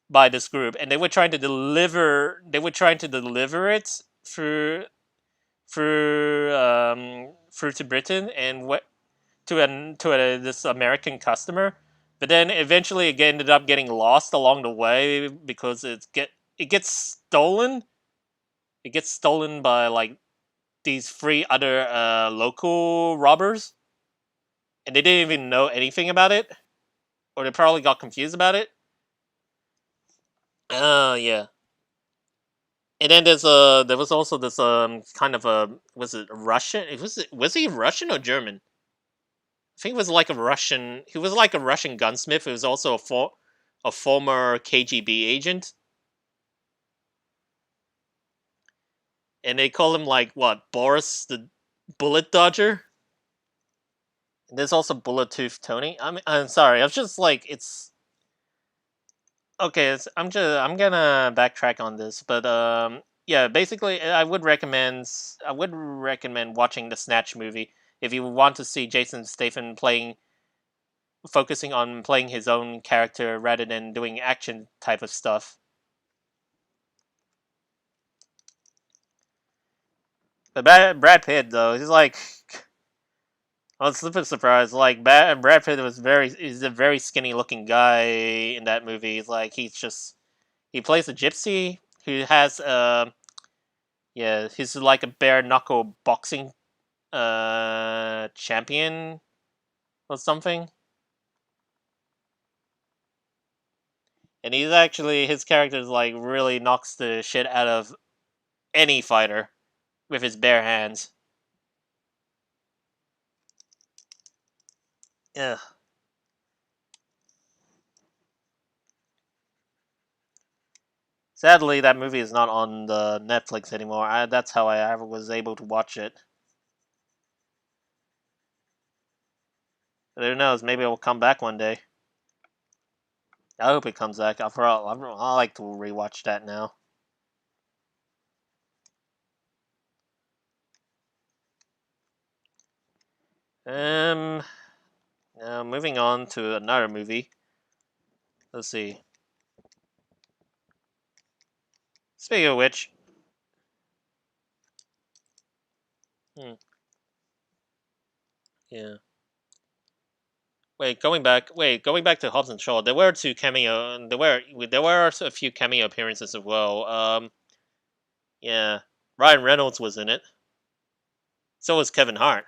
Speaker 1: by this group, and they were trying to deliver it through to Britain and what to this American customer, but then eventually it ended up getting lost along the way because it gets stolen. It gets stolen by like these three other local robbers, and they didn't even know anything about it, or they probably got confused about it. Oh yeah. And then there was also this kind of a was it Russian? Was he Russian or German? I think it was like a Russian. He was like a Russian gunsmith. He was also a former KGB agent, and they call him like what Boris the Bullet Dodger. And there's also Bullet Tooth Tony. I'm sorry. I was just like it's okay. I'm gonna backtrack on this, but yeah. Basically, I would recommend watching the Snatch movie if you want to see Jason Statham focusing on playing his own character rather than doing action type of stuff. But Brad Pitt though, he's like I was super surprised. Like Brad Pitt he's a very skinny looking guy in that movie. He plays a gypsy who has yeah he's like a bare knuckle boxing champion or something. And he's actually his character is like really knocks the shit out of any fighter with his bare hands. Yeah. Sadly, that movie is not on the Netflix anymore. That's how I was able to watch it. But who knows? Maybe it will come back one day. I hope it comes back. I like to rewatch that now. Um, Now moving on to another movie. Let's see. Speaking of which, hmm, yeah. Going back to Hobbs and Shaw. There were two cameo. There were a few cameo appearances as well. Yeah. Ryan Reynolds was in it. So was Kevin Hart,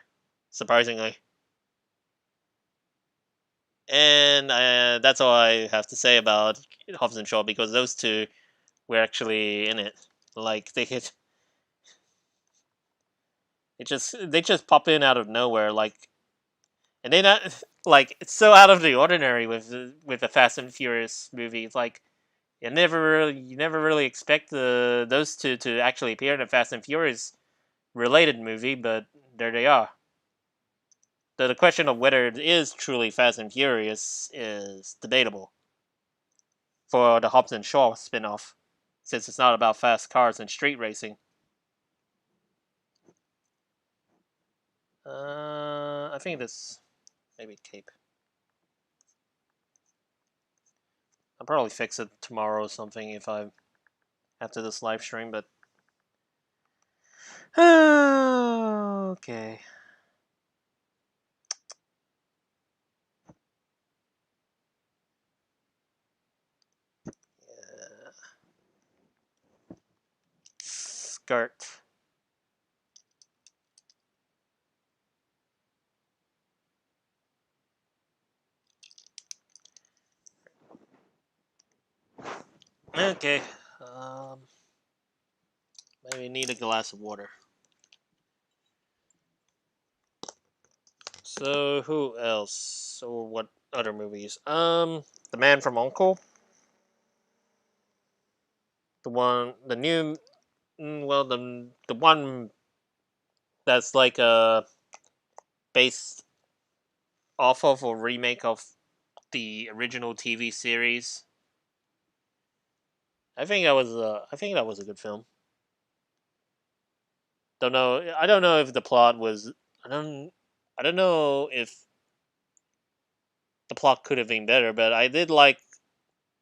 Speaker 1: surprisingly. And that's all I have to say about Hobbs and Shaw because those two were actually in it. Like they just pop in out of nowhere. Like and they not like it's so out of the ordinary with a Fast and Furious movie. It's like you never really expect those two to actually appear in a Fast and Furious related movie, but there they are. The question of whether it is truly Fast and Furious is debatable for the Hobbs and Shaw spin-off, since it's not about fast cars and street racing. I think this maybe Cape. I'll probably fix it tomorrow or something if I after this live stream, but okay. Skirt. Okay. Um, maybe need a glass of water. So who else or what other movies? The Man from Uncle, the new, well, the one that's like based off of a remake of the original TV series. I think that was a good film. Don't know. I don't know if the plot was. I don't. I don't know if the plot could have been better, but I did like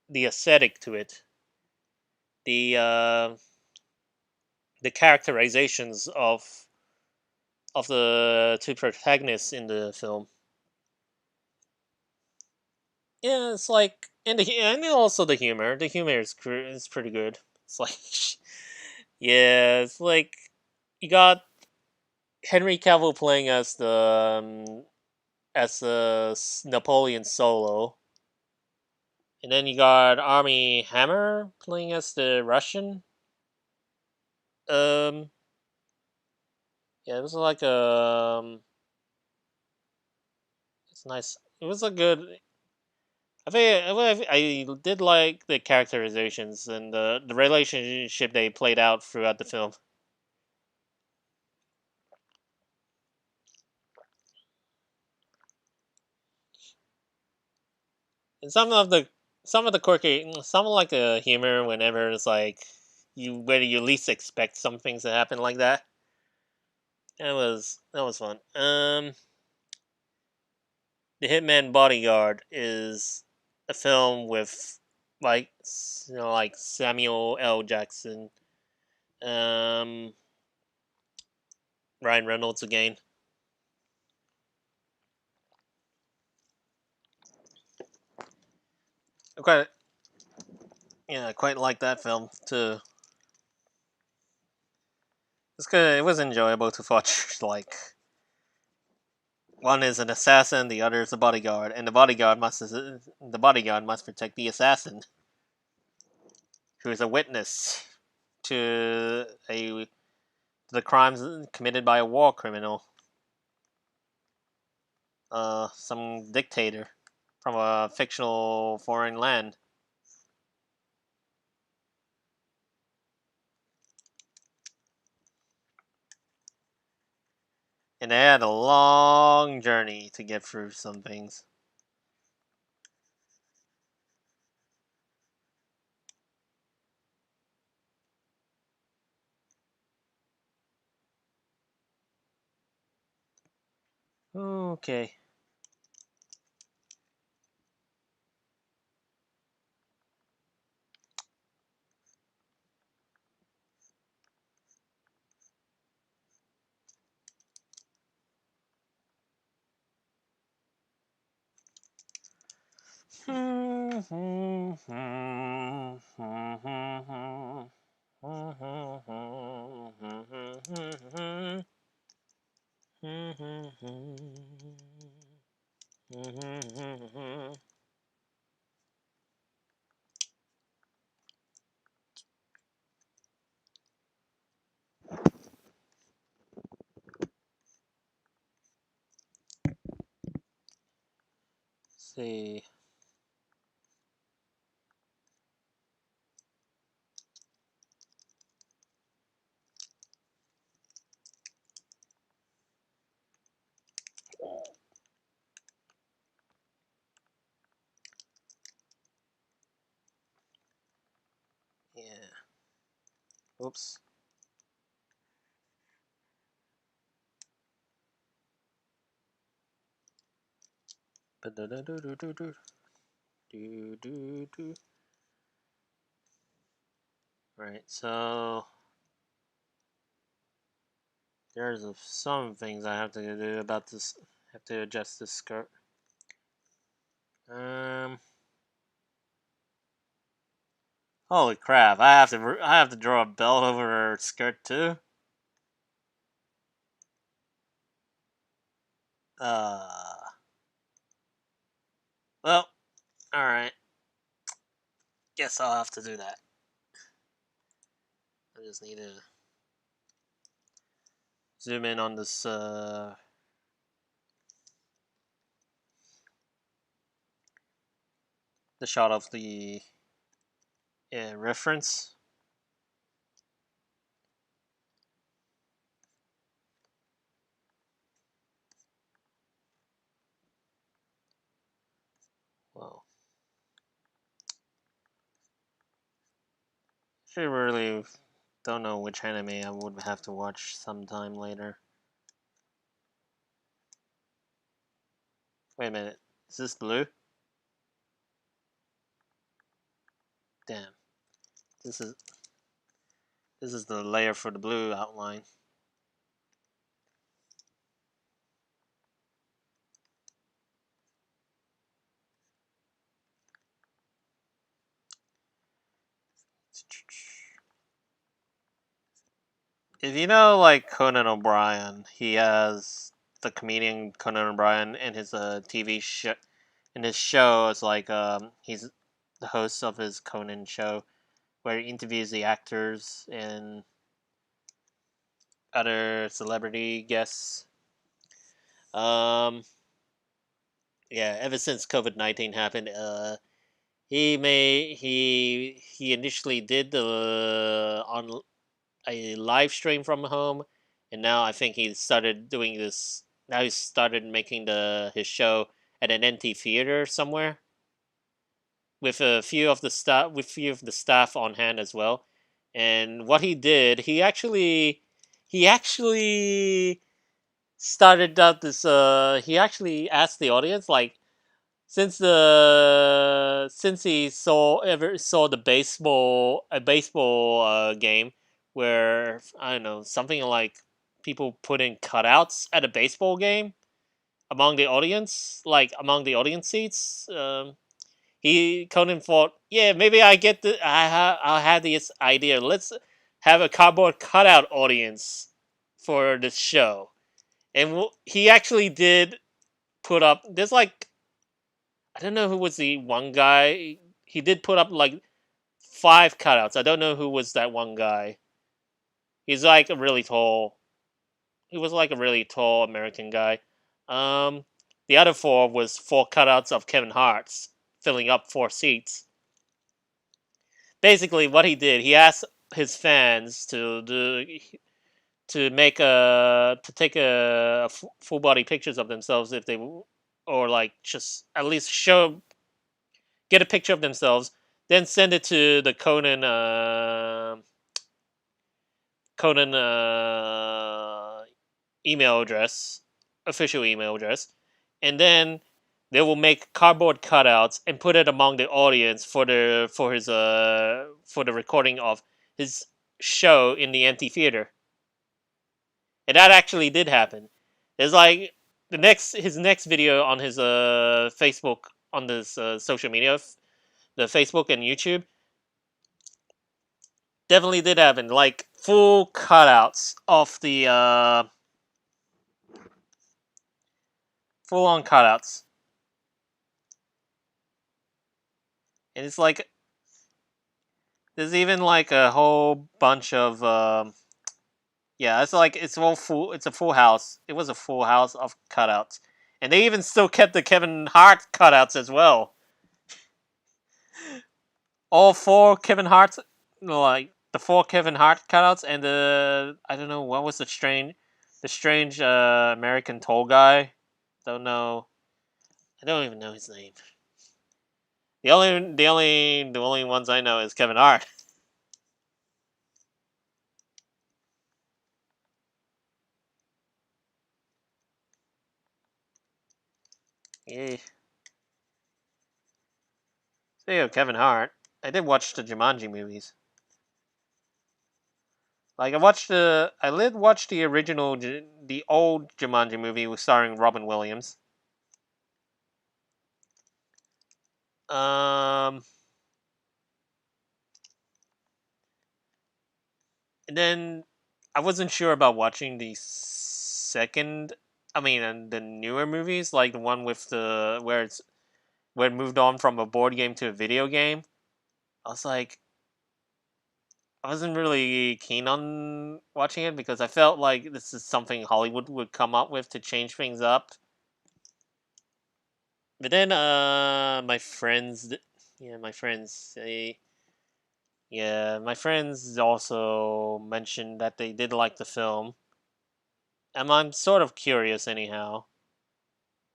Speaker 1: the aesthetic to it. The characterizations of the two protagonists in the film. Yeah, it's like and also the humor. The humor is pretty good. It's like yeah, it's like you got Henry Cavill playing as the Napoleon Solo, and then you got Army Hammer playing as the Russian. Um, yeah, it was like it's nice. It was a good. I did like the characterizations and the relationship they played out throughout the film. And some of the quirky, some of like the humor whenever it's like whether you least expect some things to happen like that. That was fun. The Hitman Bodyguard is a film with like like Samuel L. Jackson, um, Ryan Reynolds again. I quite yeah, I quite like that film too. It's good. It was enjoyable to watch. Like one is an assassin, the other is a bodyguard, and the bodyguard must protect the assassin, who is a witness to the crimes committed by a war criminal, some dictator from a fictional foreign land. And they had a long journey to get through some things. Okay. See. Yeah. Oops. Do do do. Right. So there's some things I have to do about this. Have to adjust this skirt. Um. Holy crap! I have to draw a belt over her skirt too. Uh. Well. All right. Guess I'll have to do that. I just need to zoom in on this. The shot of the reference. Well, I really don't know which anime I would have to watch sometime later. Wait a minute. Is this blue? Damn. This is this is the layer for the blue outline. If you know like Conan O'Brien, he has the comedian Conan O'Brien in his TV show. In his show, it's like he's the host of his Conan show, where he interviews the actors and other celebrity guests. Um, yeah, ever since COVID-19 happened, he initially did the on a live stream from home, and now I think he started doing this. Now he started making the his show at an empty theater somewhere with a few of the staff on hand as well. And what he did, he actually started out this. He actually asked the audience like since he saw the baseball game where I don't know something like people put in cutouts at a baseball game among the audience seats. He Conan thought, yeah, maybe I had this idea. Let's have a cardboard cutout audience for this show, and he actually did put up. There's like I don't know who was the one guy. He did put up like 5 cutouts. I don't know who was that one guy. He's like a really tall. He was like a really tall American guy. Um, the other 4 was 4 cutouts of Kevin Hart's filling up 4 seats. Basically, what he did, he asked his fans to make a to take a full body pictures of themselves if they or like just at least show get a picture of themselves, then send it to the Conan email address, official email address, and then they will make cardboard cutouts and put it among the audience for the recording of his show in the empty theater, and that actually did happen. There's like his next video on his Facebook on this social media, the Facebook and YouTube definitely did happen. Like full cutouts of the full on cutouts. and it's like there's even like a whole bunch of yeah, it's like it's all full. It's a full house. It was a full house of cutouts, and they even still kept the Kevin Hart cutouts as well. All four Kevin Hart, like the four Kevin Hart cutouts, and the I don't know what was the strange American tall guy. Don't know. I don't even know his name. The only ones I know is Kevin Hart. Yeah. Speaking of Kevin Hart, I did watch the Jumanji movies. Like I did watch the original, the old Jumanji movie starring Robin Williams. Um, and then I wasn't sure about watching the second. I mean, and the newer movies, like the one with the where it moved on from a board game to a video game. I was like, I wasn't really keen on watching it because I felt like this is something Hollywood would come up with to change things up. But then, yeah, my friends, my friends also mentioned that they did like the film, and I'm sort of curious anyhow.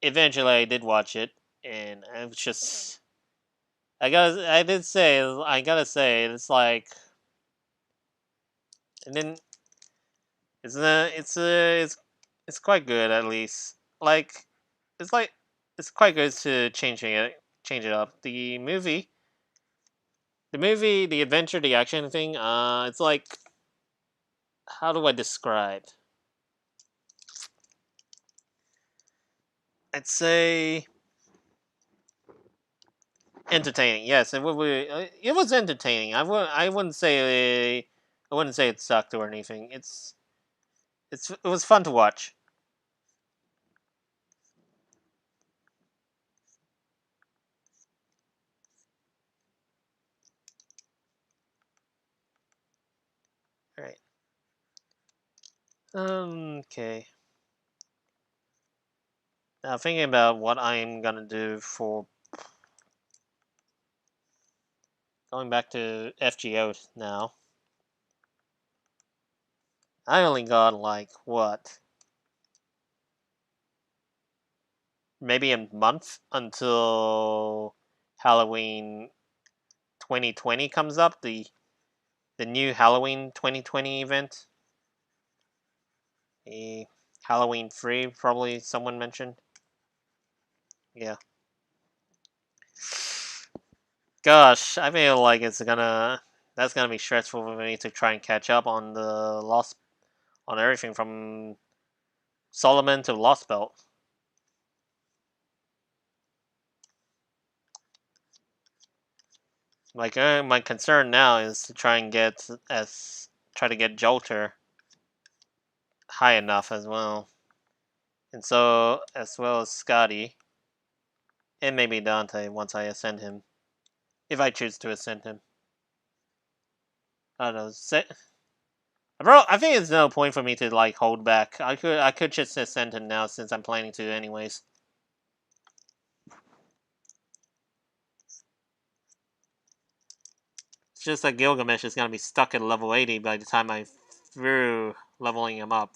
Speaker 1: Eventually, I did watch it, and I was just, I gotta say, it's like, and then it's quite good at least. Like, it's like, it's quite good to change it up. The adventure, the action thing, it's like, how do I describe? I'd say entertaining. Yes, it was entertaining. I wouldn't say it sucked or anything. It was fun to watch. All right. Okay. Now thinking about what I'm gonna do for going back to FGO now. I only got like what, maybe a month until Halloween 2020 comes up. The new Halloween 2020 event. The Halloween free, probably someone mentioned. Yeah. Gosh, I feel like that's gonna be stressful for me to try and catch up on the lost on everything from Solomon to Lost Belt. Like my concern now is to try to get Jolter high enough as well, and so as well as Scotty and maybe Dante once I ascend him, if I choose to ascend him. I don't know. Bro, I think it's no point for me to like hold back. I could just ascend him now since I'm planning to anyways. It's just that Gilgamesh is gonna be stuck at level 80 by the time I through leveling him up.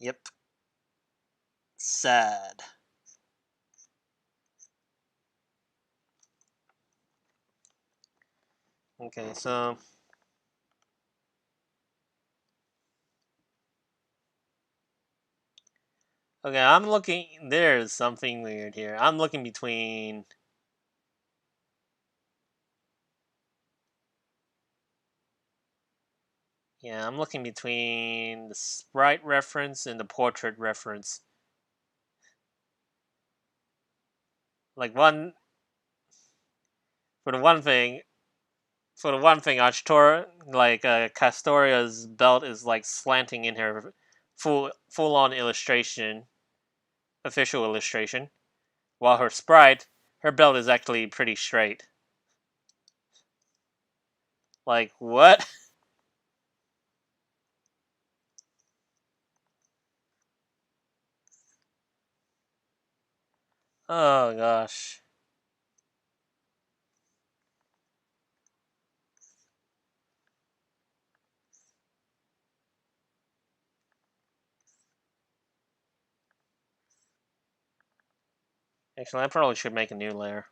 Speaker 1: Yep. Sad. Okay, so okay, I'm looking. There's something weird here. I'm looking between. Yeah, I'm looking between the sprite reference and the portrait reference. Like for the one thing, Ashtor, like Castoria's belt is like slanting in her full on illustration, official illustration, while her sprite, her belt is actually pretty straight. Like, what? Oh gosh. Actually, I probably should make a new layer.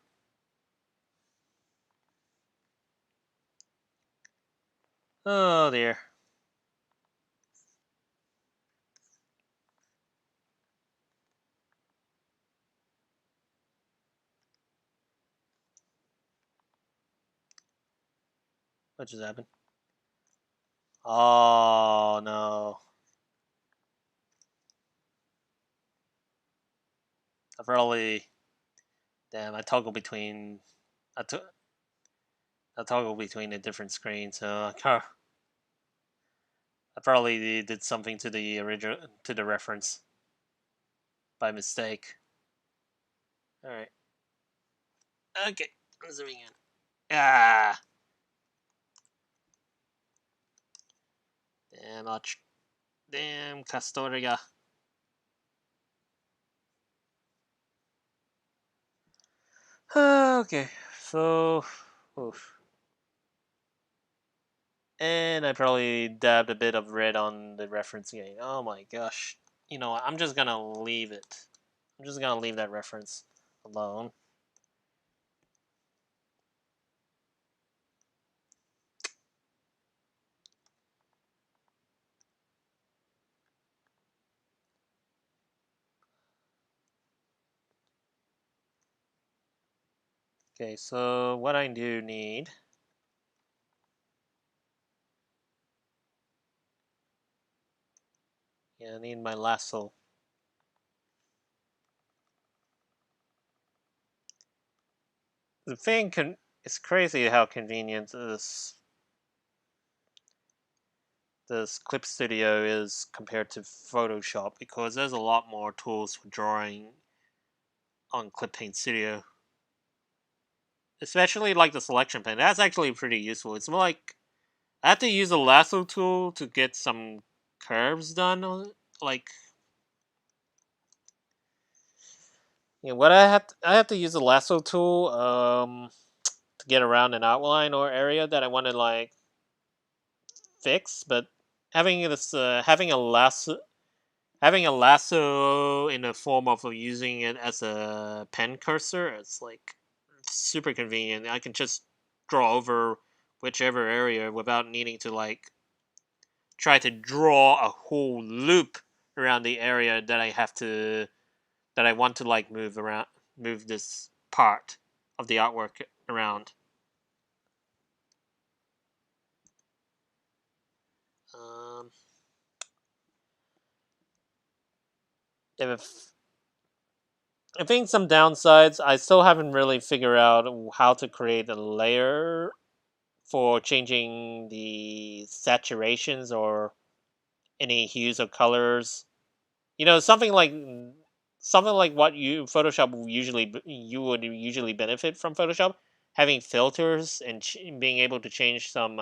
Speaker 1: Oh dear. What just happened? Oh no. I probably. Damn, I, t- I toggle between the different screens, so I probably did something to the original to the reference by mistake. All right. Okay. I'm zooming in. Ah. Damn. Damn. Castoria. Okay. So. Oof. And I probably dabbed a bit of red on the reference again. Oh my gosh. You know what? I'm just gonna leave it. I'm just gonna leave that reference alone. Okay, so what I do need. Yeah, I need my lasso. The thing it's crazy how convenient this Clip Studio is compared to Photoshop because there's a lot more tools for drawing on Clip Paint Studio. Especially like the selection pen. That's actually pretty useful. It's more like I have to use a lasso tool to get some curves done. Like, what I have to use a lasso tool to get around an outline or area that I want to like fix, but having a lasso in the form of using it as a pen cursor, it's like super convenient. I can just draw over whichever area without needing to like try to draw a whole loop around the area that I want to like move this part of the artwork around. Um, if I think some downsides, I still haven't really figured out how to create a layer for changing the saturations or any hues or colors. You know, something like what you would usually benefit from Photoshop, having filters and being able to change some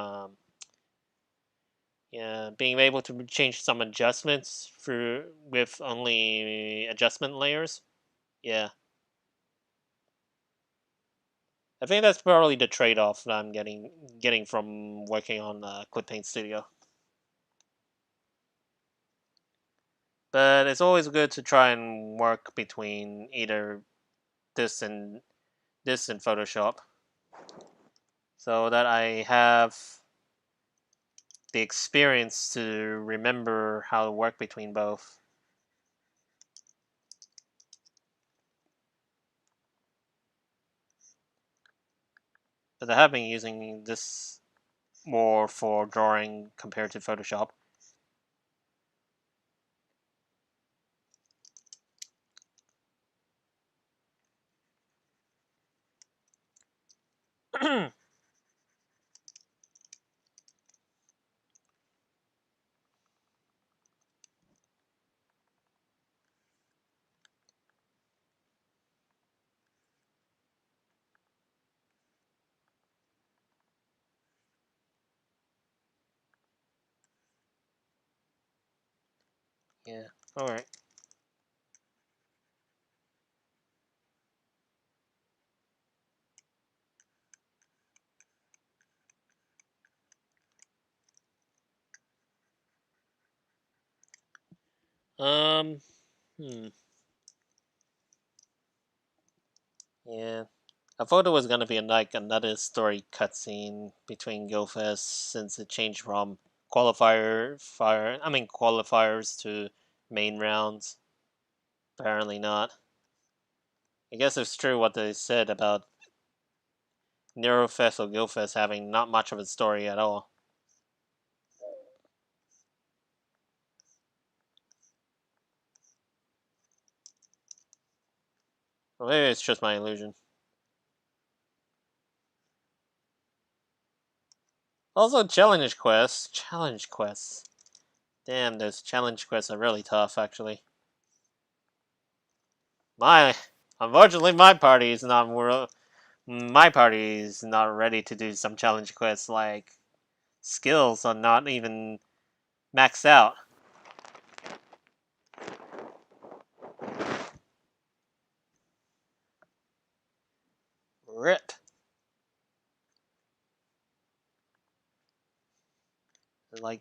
Speaker 1: yeah, being able to change some adjustments for with only adjustment layers. Yeah, I think that's probably the trade-off that I'm getting from working on Clip Paint Studio. But it's always good to try and work between either this and this and Photoshop, so that I have the experience to remember how to work between both. But I have been using this more for drawing compared to Photoshop. Yeah. All right. Um. Hmm. Yeah. I thought it was gonna be like another story cutscene between Gilfest since it changed from qualifiers to main rounds. Apparently not. I guess it's true what they said about Neurofest or Gilfest having not much of a story at all. Well, maybe it's just my illusion. Also, challenge quests. Challenge quests. Damn, those challenge quests are really tough, actually. My, unfortunately, my party is not ready to do some challenge quests. Like skills are not even maxed out. Rip. Like,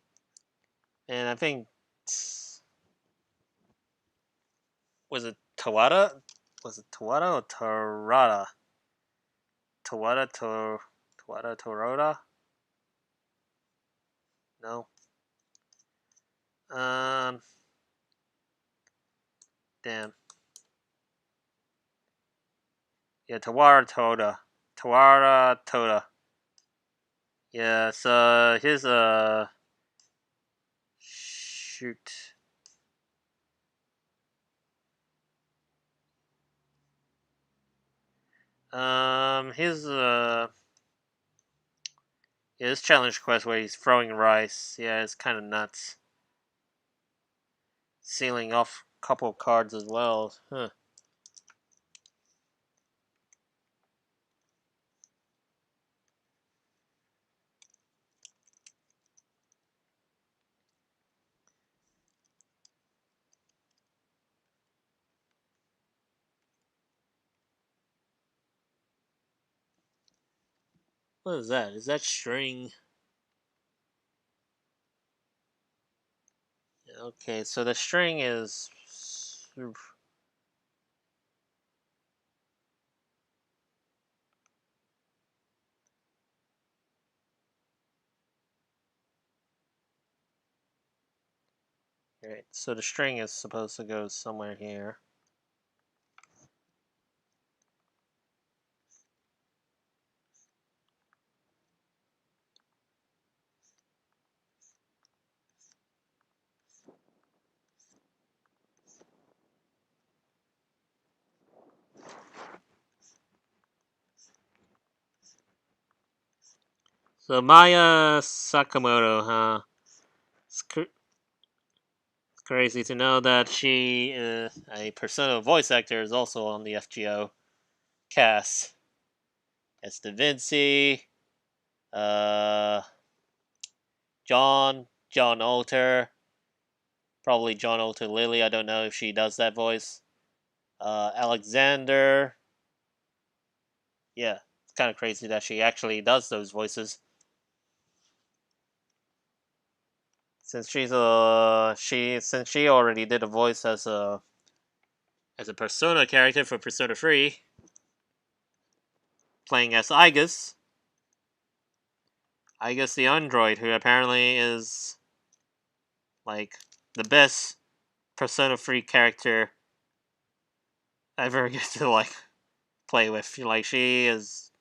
Speaker 1: and I think was it Tawada? Was it Tawada or Tarada? Tawada to Tawada Toroda? No. Um. Damn. Yeah, Tawara Toda. Tawara Toda. Yeah. So here's a shoot. Here's yeah, this challenge quest where he's throwing rice. Yeah, it's kind of nuts. Sealing off a couple of cards as well. Huh. What is that? Is that string? Okay, so the string is. Right, so the string is supposed to go somewhere here. So Maya Sakamoto, huh? It's crazy to know that she, a Persona voice actor, is also on the FGO cast. It's Da Vinci, uh, John Alter, probably John Alter Lily. I don't know if she does that voice. Alexander. Yeah, it's kind of crazy that she actually does those voices. Since she already did a voice as a Persona character for Persona 3, playing as Igus. Igus the android, who apparently is like the best Persona 3 character I ever get to like play with. Like she is,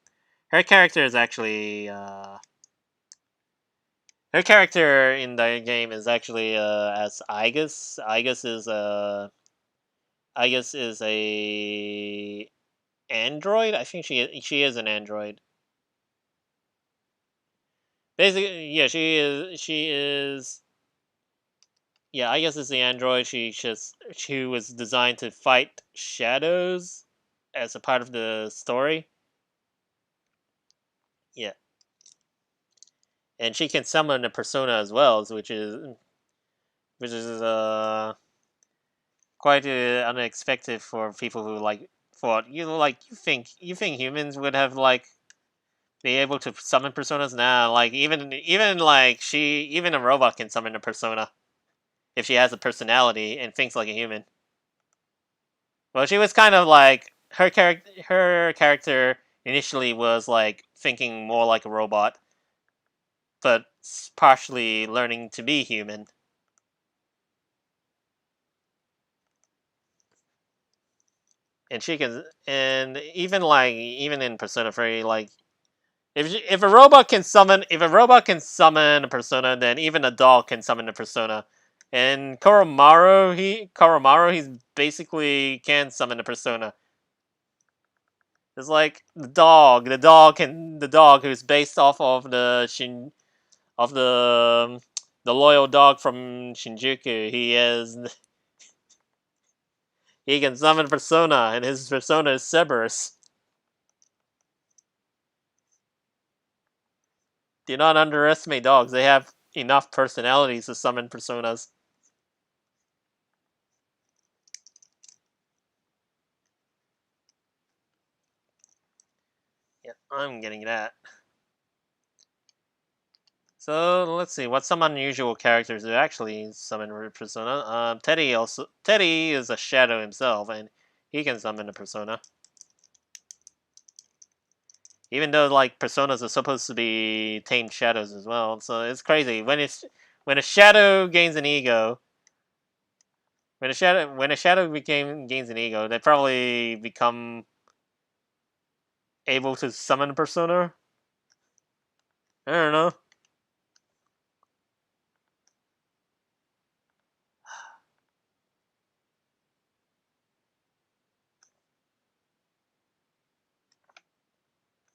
Speaker 1: her character is actually her character in the game is actually as Igus. Igus is a android. I think she is an android. Basically, yeah, she is. Yeah, I guess it's the android. She was designed to fight shadows as a part of the story. Yeah, and she can summon a persona as well, which is quite unexpected for people who like thought you think humans would have like be able to summon personas. Nah, like even like even a robot can summon a persona if she has a personality and thinks like a human. Well, she was kind of like her character initially was like thinking more like a robot, but partially learning to be human. And she can, and even in Persona 3, like if a robot can summon a persona, then even a dog can summon a persona. And Koromaru he's basically can summon a persona. It's like the dog who's based off of the loyal dog from Shinjuku. He can summon persona, and his persona is Cerberus. Do not underestimate dogs. They have enough personalities to summon personas. Yeah, I'm getting that. So let's see. What's some unusual characters that actually summon a persona? Teddy is a shadow himself, and he can summon a persona. Even though like personas are supposed to be tamed shadows as well, so it's crazy when a shadow gains an ego. Gains an ego, they probably become able to summon a persona. I don't know.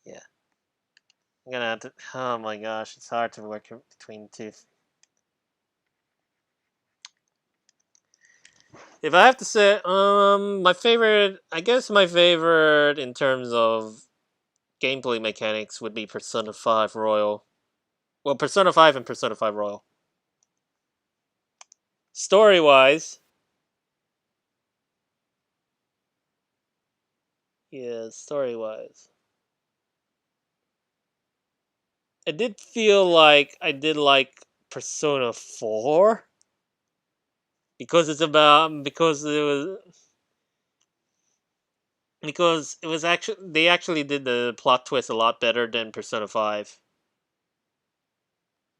Speaker 1: Yeah, I'm gonna have to. Oh my gosh, it's hard to work between two. If I have to say, my favorite in terms of gameplay mechanics would be Persona 5 Royal. Well, Persona 5 and Persona 5 Royal. Story wise, yeah, story wise. I did feel like I did like Persona 4 because it was actually they actually did the plot twist a lot better than Persona 5.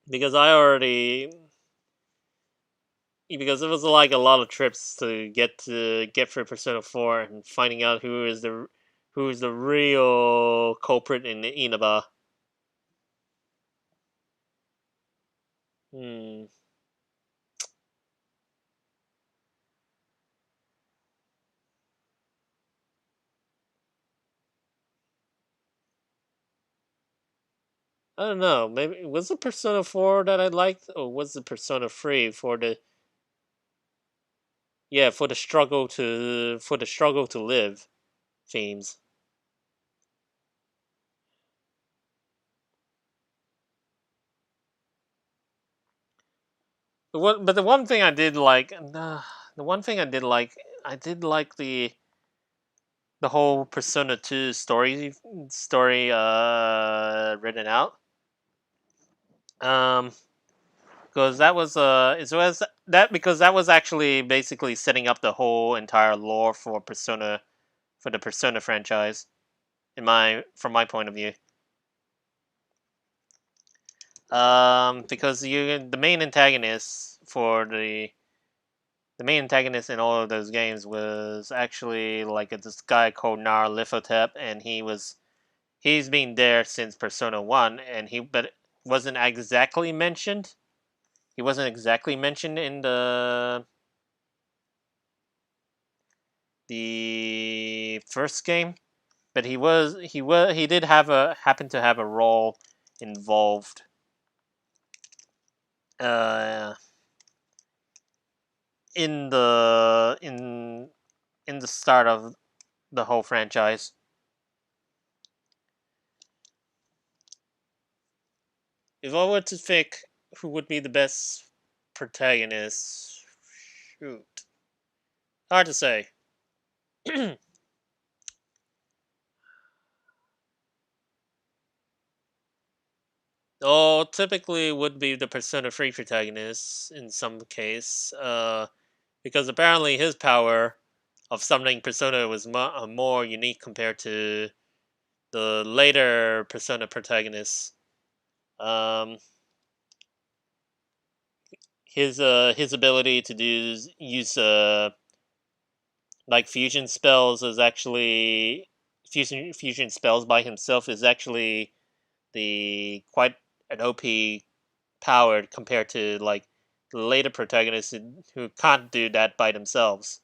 Speaker 1: Because I already because it was like a lot of trips to get through Persona 4 and finding out who is the real culprit in Inaba. Hmm. I don't know. Maybe was it Persona 4 that I liked, or was it Persona 3 for the struggle to live themes. The one thing I did like, the one thing I did like the whole Persona 2 story written out. Um, because that was actually basically setting up the whole entire lore for the Persona franchise in my from my point of view. Because the main antagonist in all of those games was actually like this guy called Nar Lifotep, and he's been there since Persona 1, and he but wasn't exactly mentioned. He wasn't exactly mentioned in the first game, but he did happen to have a role involved uh, in the start of the whole franchise. If I were to pick who would be the best protagonist, shoot, Hard to say. Oh, typically would be the Persona 3 protagonist in some case, because apparently his power of summoning Persona was more unique compared to the later Persona protagonists. Um, his ability to use like fusion spells is actually fusion spells by himself is actually the quite an OP power compared to like the later protagonists who can't do that by themselves.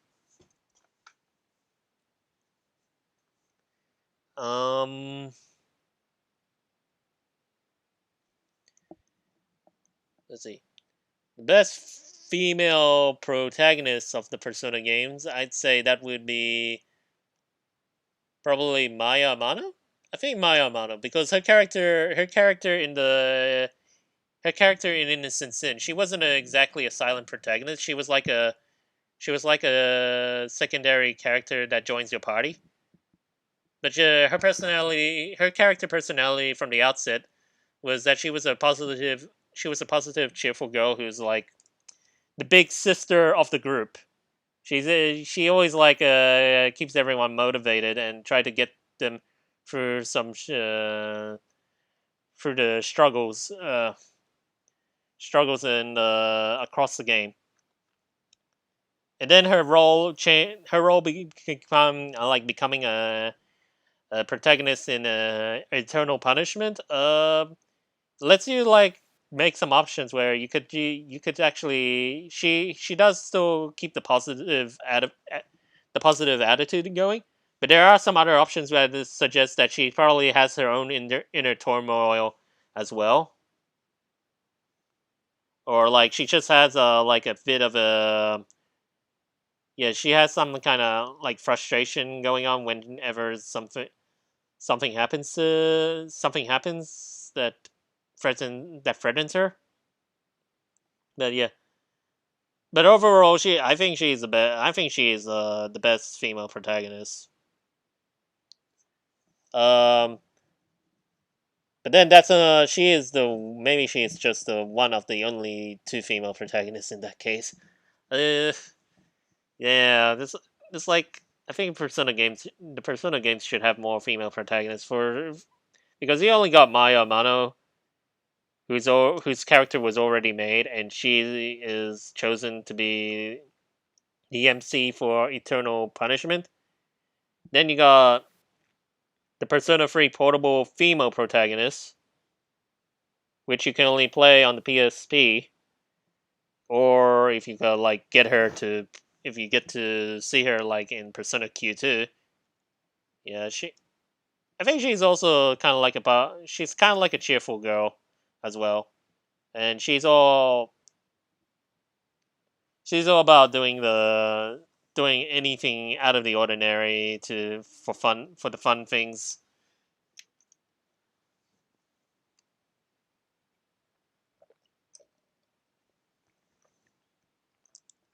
Speaker 1: Um, let's see. The best female protagonist of the Persona games, I'd say that would be probably Maya Amano. I think Maya Amano because her character in Innocent Sin, she wasn't exactly a silent protagonist. She was like a secondary character that joins your party. But her character personality from the outset was that she was a positive, cheerful girl who's like the big sister of the group. She always like keeps everyone motivated and try to get them through some through the struggles in across the game. And then her role become like becoming a protagonist in Eternal Punishment. Lets you like make some options where you could actually she does still keep the positive attitude going, but there are some other options where this suggests that she probably has her own inner turmoil as well, or like she just has a like a bit of a yeah she has some kind of like frustration going on whenever something happens that threatens her. But yeah, but overall, I think she's the best. I think she is the best female protagonist. Um, but then she is the maybe she is just the one of the only two female protagonists in that case. Uh, yeah, this like I think Persona games should have more female protagonists for because he only got Maya Amano, whose character was already made, and she is chosen to be the MC for Eternal Punishment. Then you got the Persona 3 portable female protagonist, which you can only play on the PSP, or if you could like get her to, if you get to see her like in Persona Q2. Yeah, I think she's also kind of like she's kind of like a cheerful girl as well, and she's all about doing anything out of the ordinary to for the fun things.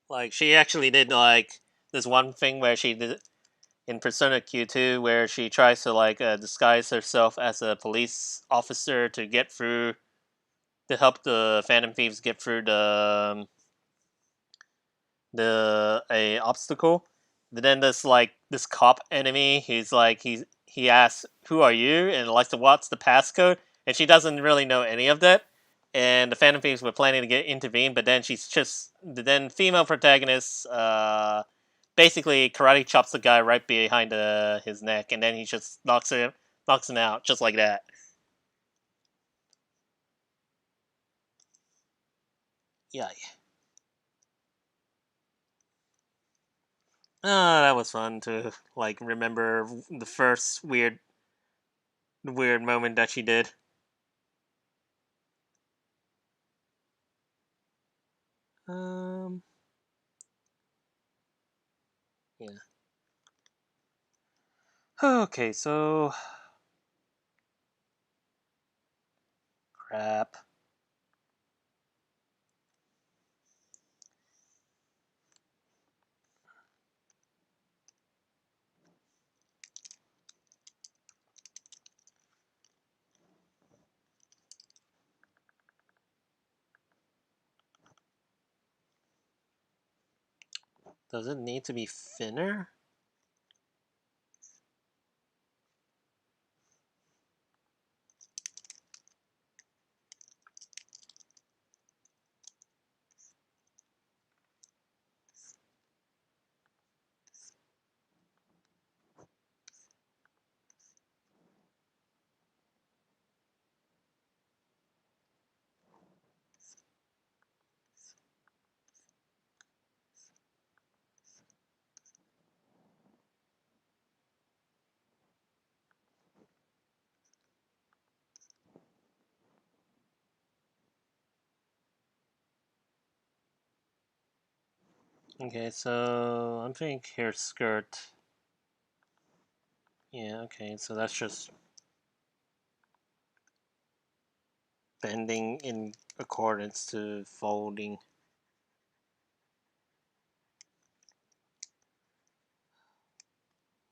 Speaker 1: Like she actually did like this one thing where she did in Persona Q2 where she tries to like disguise herself as a police officer to get through to help the Phantom Thieves get through the a obstacle. But then there's like this cop enemy. He asks, "Who are you?" and likes to what's the passcode, and she doesn't really know any of that. And the Phantom Thieves were planning to get intervene, but then female protagonist basically karate chops the guy right behind his neck, and then he just knocks him out just like that. Yeah. That was fun to like remember the first weird moment that she did. Um, yeah. Okay, so crap. Does it need to be thinner? Okay, so I'm thinking hair skirt. Yeah, okay, so that's just bending in accordance to folding.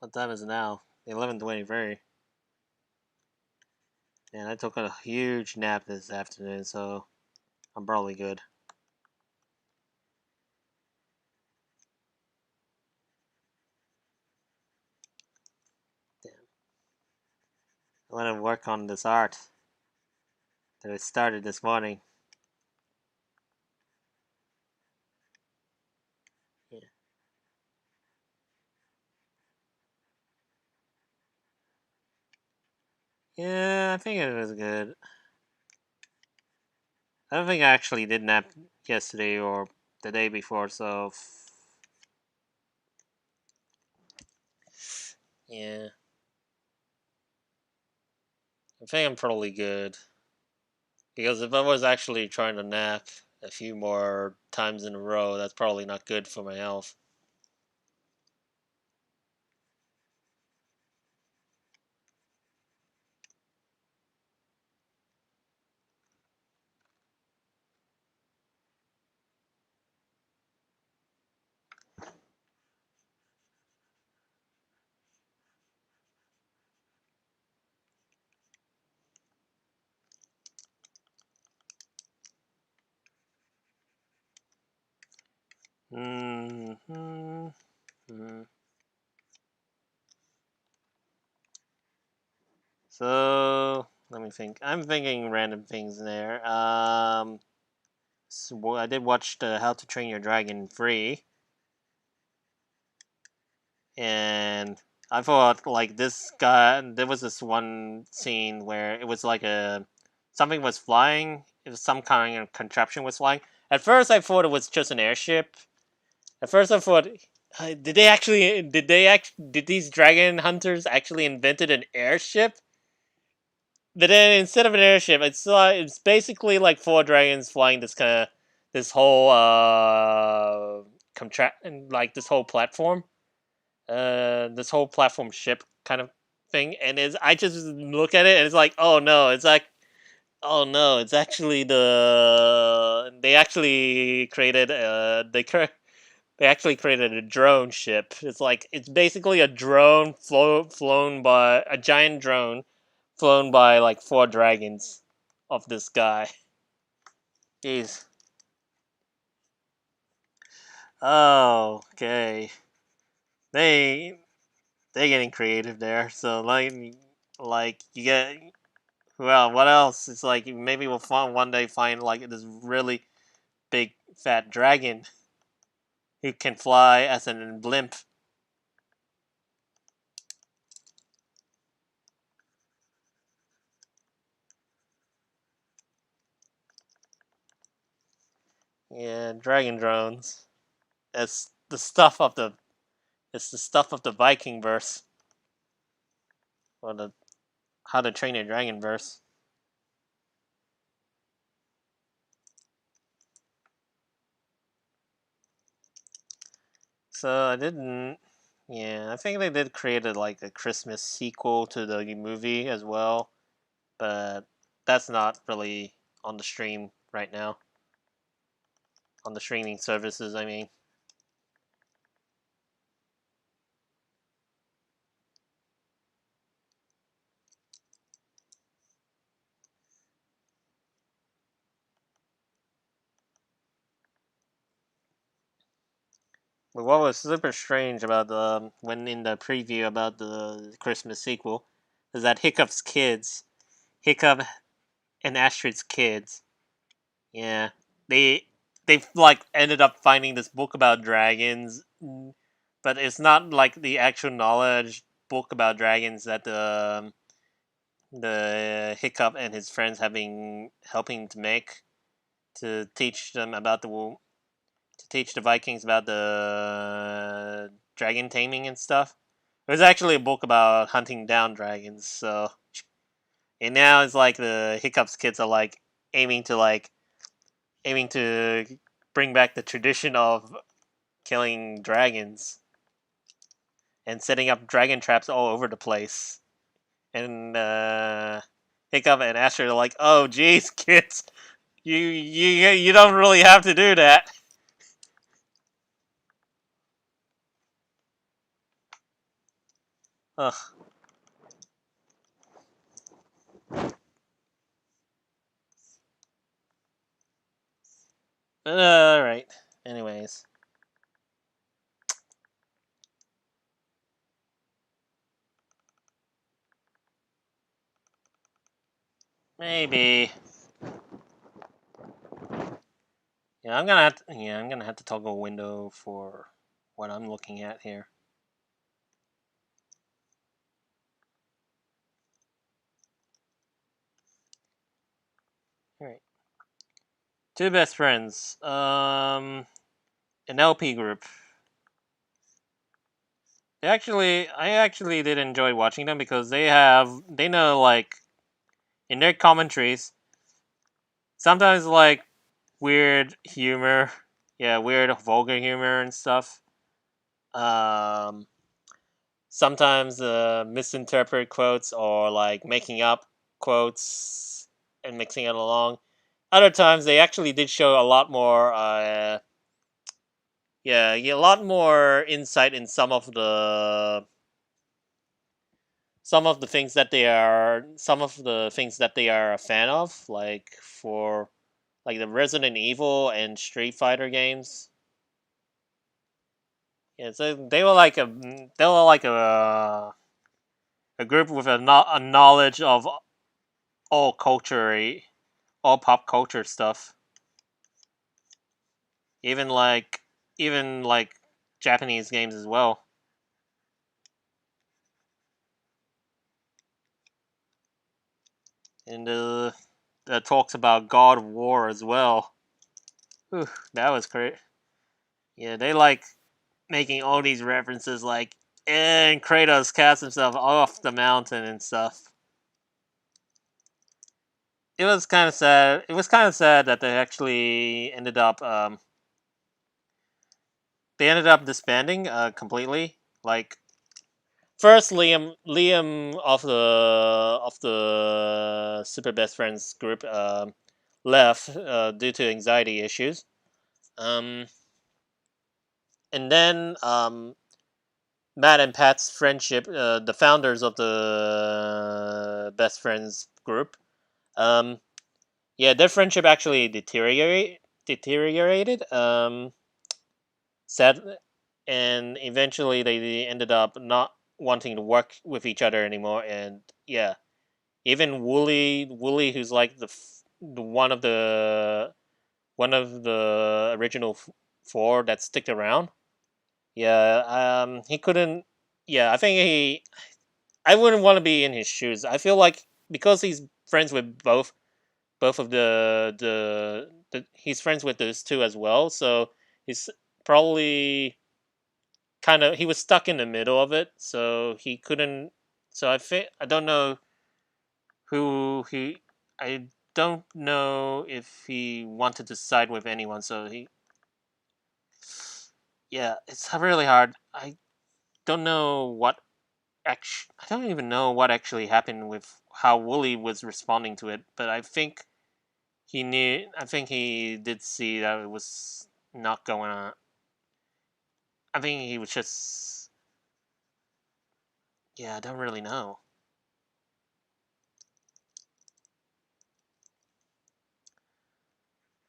Speaker 1: What time is it now? 11:23. And I took a huge nap this afternoon, so I'm probably good. Damn. I want to work on this art that I started this morning. Yeah, yeah, I think it was good. I don't think I actually did nap yesterday or the day before, so yeah, I think I'm probably good. Because if I was actually trying to nap a few more times in a row, that's probably not good for my health. Hmm. So let me think. I'm thinking random things in there. So I did watch the How to Train Your Dragon free, and I thought like this guy. There was this one scene where it was like a something was flying. It was some kind of contraption was flying. At first, I thought it was just an airship. At first, I thought, did they actually? Did these dragon hunters actually invented an airship? But then instead of an airship, it's basically like four dragons flying this whole contract like this whole platform ship kind of thing, and is I just look at it and it's like, oh no, it's actually they actually created they actually created a drone ship. It's basically a drone flown by a giant drone flown by like four dragons of this guy. Jeez. Oh, okay. They they getting creative there. So like you get well, what else? It's like maybe we'll one day find like this really big fat dragon who can fly as an blimp. Yeah, dragon drones. It's the stuff of the it's the stuff of the Viking verse or the How to Train Your Dragon verse. So I didn't. Yeah, I think they did create like a Christmas sequel to the movie as well, but that's not really on the stream right now. On the streaming services, I mean. But what was super strange about the when in the preview about the Christmas sequel is that Hiccup and Astrid's kids, yeah, they they like ended up finding this book about dragons, but it's not like the actual knowledge book about dragons that the Hiccup and his friends have been helping to make to teach them about to teach the Vikings about the dragon taming and stuff. It was actually a book about hunting down dragons. So, and now it's like the Hiccups kids are like aiming to bring back the tradition of killing dragons and setting up dragon traps all over the place. And Hiccup and Asher are like, "Oh, geez, kids, you don't really have to do that." Ugh. All right. Anyways, maybe. I'm gonna have to toggle window for what I'm looking at here. All right. Two best friends. An LP group. I actually did enjoy watching them because they know like in their commentaries sometimes like weird humor, yeah, weird vulgar humor and stuff. Um, Sometimes misinterpret quotes or like making up quotes and mixing it along. Other times they actually did show a lot more yeah, a lot more insight in some of the things that they are a fan of, like for like the Resident Evil and Street Fighter games. Yeah, so they were like a group with a knowledge of all culture, all pop culture stuff, even like even like Japanese games as well, and that talks about God of War as well. Whew, that was great. Yeah, they like making all these references, like and Kratos cast himself off the mountain and stuff. It was kind of sad. It was kind of sad that they ended up disbanding completely. Like first, Liam of the Super Best Friends group left due to anxiety issues. Um, and then Matt and Pat's friendship, the founders of the Best Friends group, um, yeah, their friendship actually deteriorated. Sad, and eventually they ended up not wanting to work with each other anymore. And yeah, even Wooly, who's like the one of the original four that stick around. Yeah, he couldn't. Yeah, I think he. I wouldn't want to be in his shoes. I feel like because he's friends with both of he's friends with those two as well. So he's probably kind of he was stuck in the middle of it. So he couldn't. So I don't know who he. I don't know if he wanted to side with anyone. So he. Yeah, it's really hard. I don't know what I don't even know what actually happened with how Wooly was responding to it, but I think he knew. I think he did see that it was not going on. I think he was just. Yeah, I don't really know.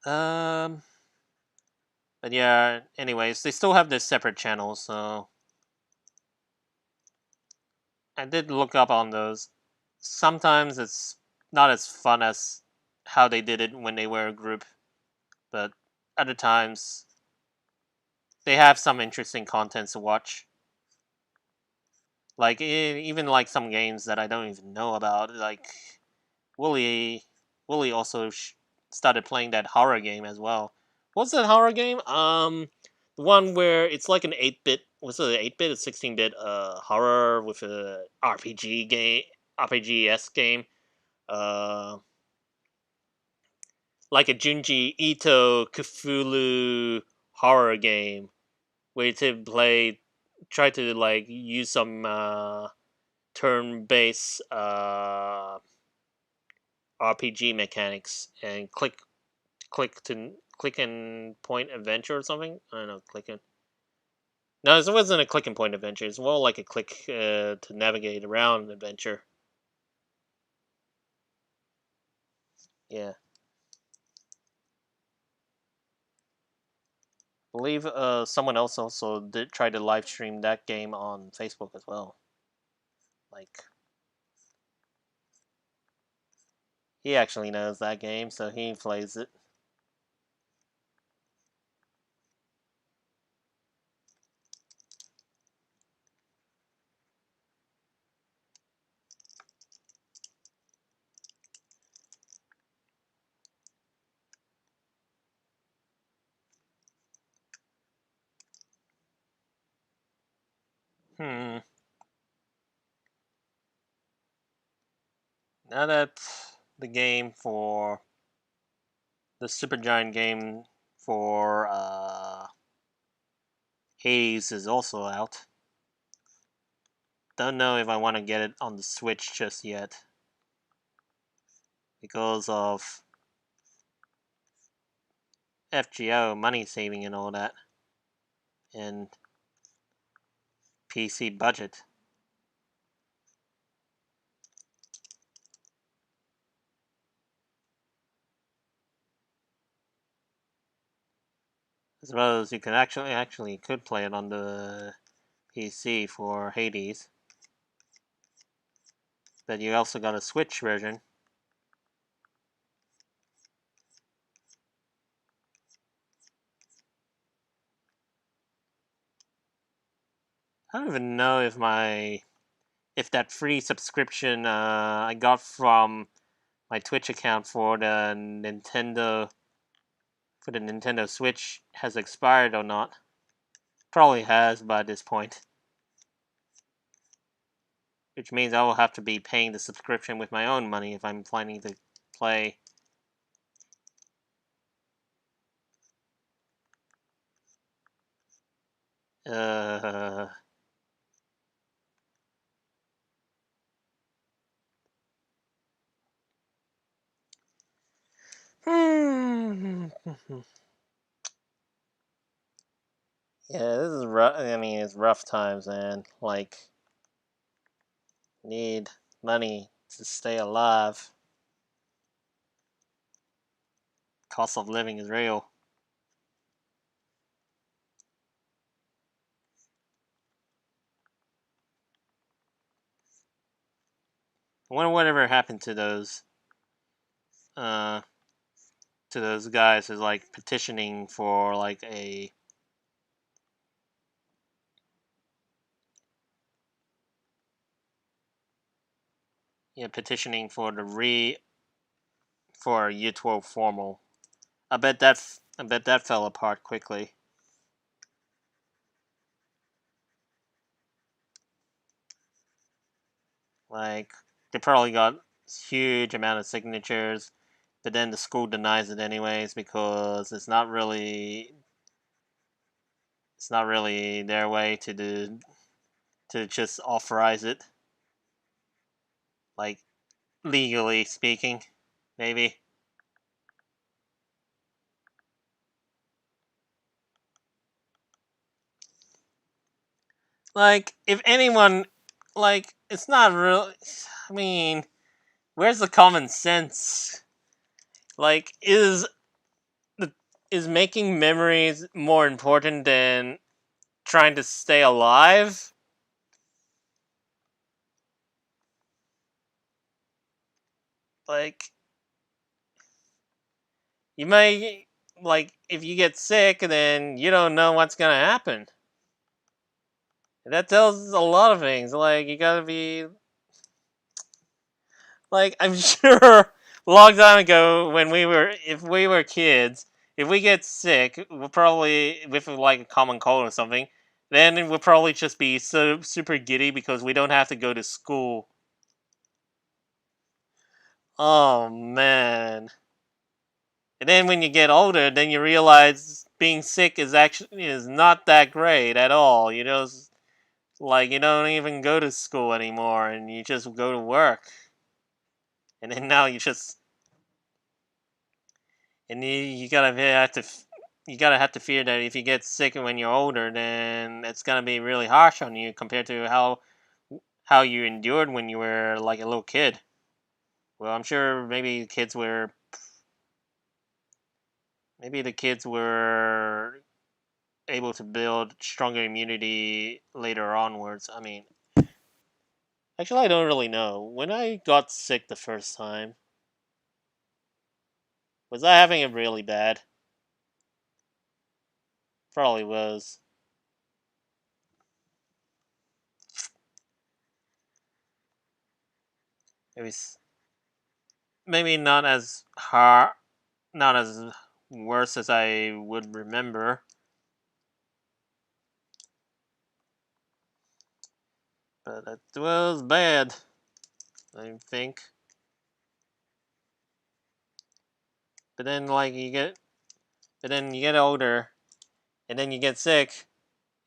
Speaker 1: Um, But yeah, anyways, they still have their separate channels, so I did look up on those. Sometimes it's not as fun as how they did it when they were a group, but other times they have some interesting content to watch. Like even like some games that I don't even know about. Like Wooly, Wooly also started playing that horror game as well. What's that horror game? The one where it's like an 8-bit. Was it an 8-bit or 16-bit? Horror with a RPG game, RPG-s game. Uh, like a Junji Ito Cthulhu horror game where you to play, try to like use some turn-based RPG mechanics and click and point adventure or something. I don't know, click and no, it wasn't a click and point adventure. It's more like a click to navigate around adventure. Yeah, I believe someone else also did try to live stream that game on Facebook as well. Like he actually knows that game, so he plays it. Hmm. Now that the game for the Supergiant game for Hades is also out. Don't know if I want to get it on the Switch just yet because of FGO money saving and all that, and PC budget. As well as you can actually could play it on the PC for Hades, but you also got a Switch version. I don't even know if that free subscription I got from my Twitch account for the Nintendo Switch has expired or not. Probably has by this point, which means I will have to be paying the subscription with my own money if I'm planning to play. Uh, yeah, this is rough. I mean, it's rough times, man. Like, need money to stay alive. Cost of living is real. I wonder whatever happened uh, to those guys who's like petitioning for like a petitioning for the for a U12 formal. I bet that fell apart quickly. Like they probably got huge amount of signatures, but then the school denies it anyways because it's not really their way to just authorize it, like legally speaking, maybe. Like if anyone, like it's not real. I mean, where's the common sense? Like, is the is making memories more important than trying to stay alive? Like, you might, like, if you get sick, then you don't know what's gonna happen. And that tells a lot of things. Like, you gotta be, like, I'm sure a long time ago when if we were kids, if we get sick, we'll probably, with like a common cold or something, then we'll probably just be so super giddy because we don't have to go to school. Oh man. And then when you get older, then you realize being sick is not that great at all. You know, like you don't even go to school anymore, and you just go to work. And then now you gotta you gotta have to fear that if you get sick when you're older, then it's gonna be really harsh on you compared to how you endured when you were like a little kid. Well, I'm sure maybe the kids were able to build stronger immunity later onwards. I mean, actually, I don't really know. When I got sick the first time, was I having it really bad? Probably was. It was maybe not as worse as I would remember, but it was bad. I think. But then, but then you get older, and then you get sick,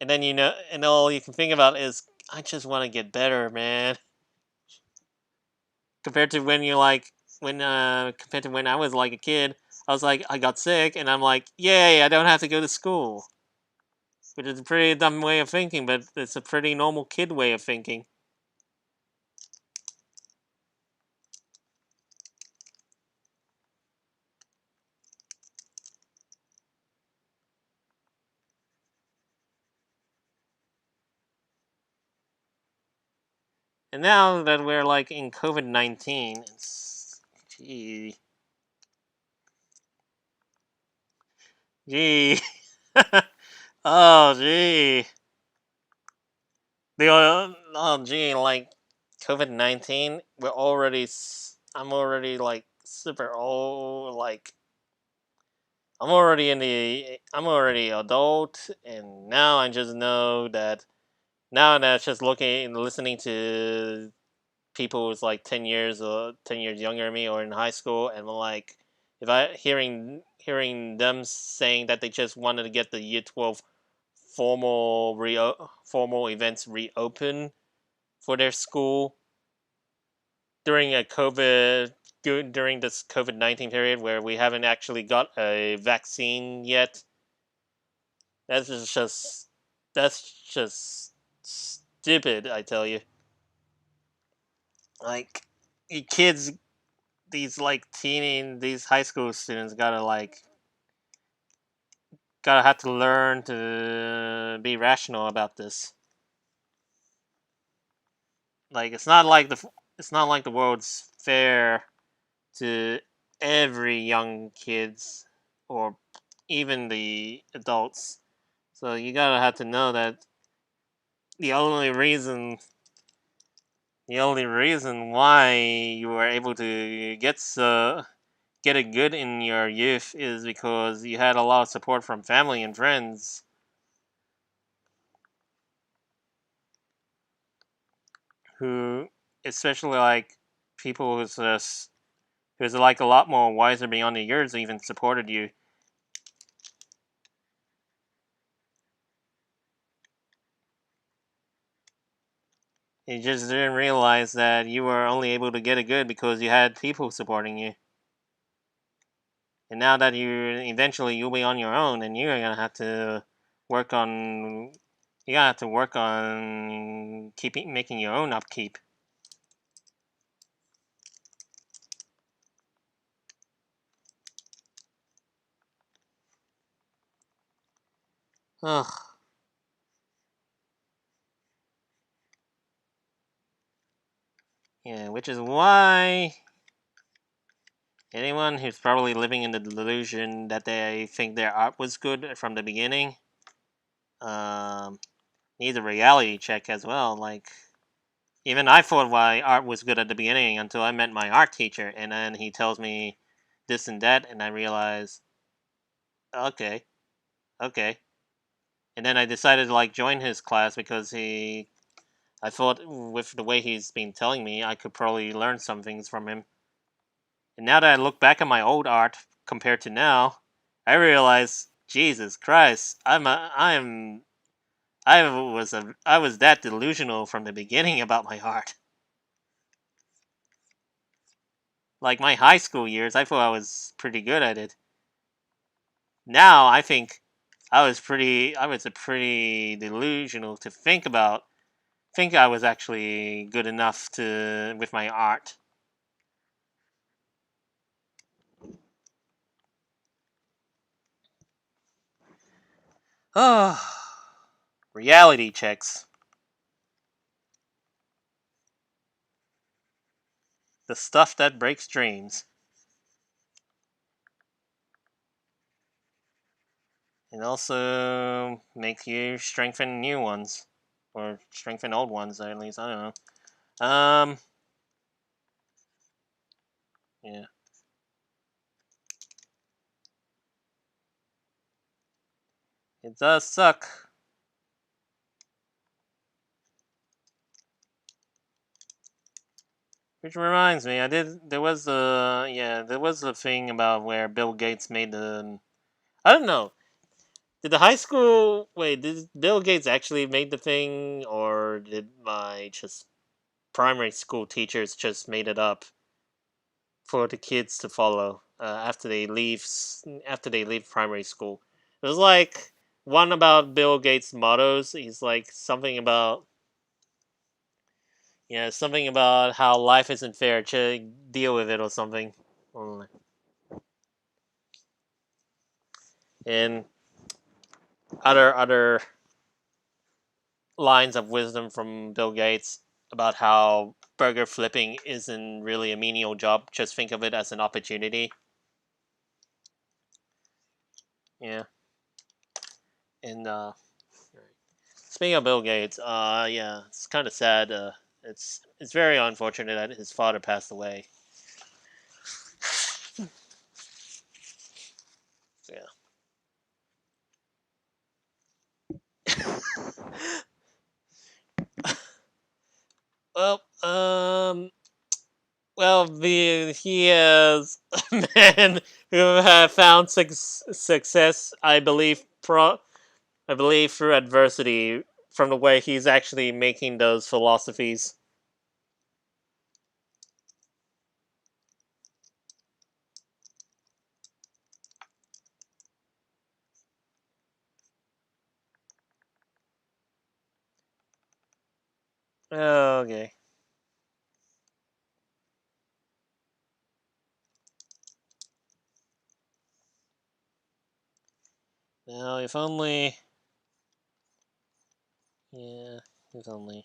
Speaker 1: and then and all you can think about is, I just want to get better, man. Compared to when you're like compared to when I was like a kid, I was like I got sick and I'm like, yay, I don't have to go to school. Which is a pretty dumb way of thinking, but it's a pretty normal kid way of thinking. And now that we're like in COVID-19, it's gee, gee, oh gee, oh gee, like COVID-19, I'm already like super old, like I'm already adult, and now I just know that now that just looking and listening to people who's like 10 years younger than me or in high school, and like if I hearing them saying that they just wanted to get the year 12 formal events reopened for their school during a COVID during this COVID-19 period where we haven't actually got a vaccine yet. That's just stupid, I tell you. Like, you kids, these high school students gotta have to learn to be rational about this. Like, it's not like the world's fair to every young kids or even the adults. So you gotta have to know that the only reason the only reason why you were able to get it good in your youth is because you had a lot of support from family and friends who, especially like people who's like a lot more wiser beyond their years, even supported you. You just didn't realize that you were only able to get it good because you had people supporting you. And now that you'll be on your own, and you're gonna have to work on you gotta have to work on keeping making your own upkeep. Ugh. Yeah, which is why anyone who's probably living in the delusion that they think their art was good from the beginning um, needs a reality check as well. Like, even I thought my art was good at the beginning until I met my art teacher, and then he tells me this and that, and I realize, okay, okay. And then I decided to like join his class because I thought with the way he's been telling me, I could probably learn some things from him. And now that I look back at my old art compared to now, I realize, Jesus Christ, I was that delusional from the beginning about my art. Like my high school years, I thought I was pretty good at it. Now I think I was a pretty delusional to think I was actually good enough to with my art. Oh, reality checks. The stuff that breaks dreams. And also make you strengthen new ones. Or strengthen old ones, at least. I don't know. Yeah. It does suck. Which reminds me, I did. There was a thing about where Bill Gates made the. I don't know. Did the high school wait? Did Bill Gates actually make the thing, or did my just primary school teachers just made it up for the kids to follow after they leave primary school? It was like one about Bill Gates' mottos. He's like something about something about how life isn't fair. Deal with it or something. Mm. And other lines of wisdom from Bill Gates about how burger flipping isn't really a menial job. Just think of it as an opportunity. Yeah. And speaking of Bill Gates, yeah, it's kind of sad. It's very unfortunate that his father passed away. Yeah. Well, he is a man who have found success. I believe through adversity. From the way he's actually making those philosophies. Okay. Now, if only. Yeah, if only.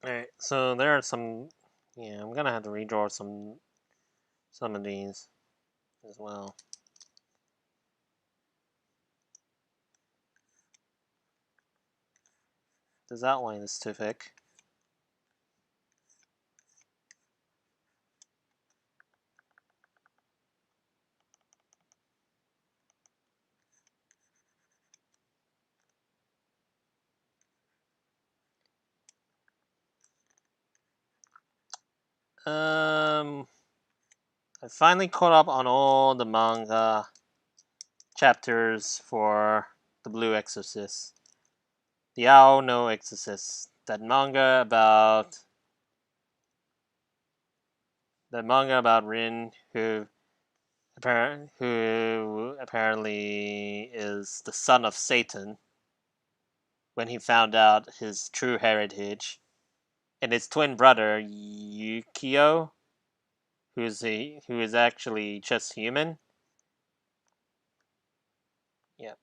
Speaker 1: Alright, so there are some. Yeah, I'm gonna have to redraw some of these as well. This outline is too thick. Um, I finally caught up on all the manga chapters for the Blue Exorcist. The Owl No Exorcist. That manga about Rin, who apparently is the son of Satan when he found out his true heritage, and his twin brother Yukio, who is actually just human. Yep.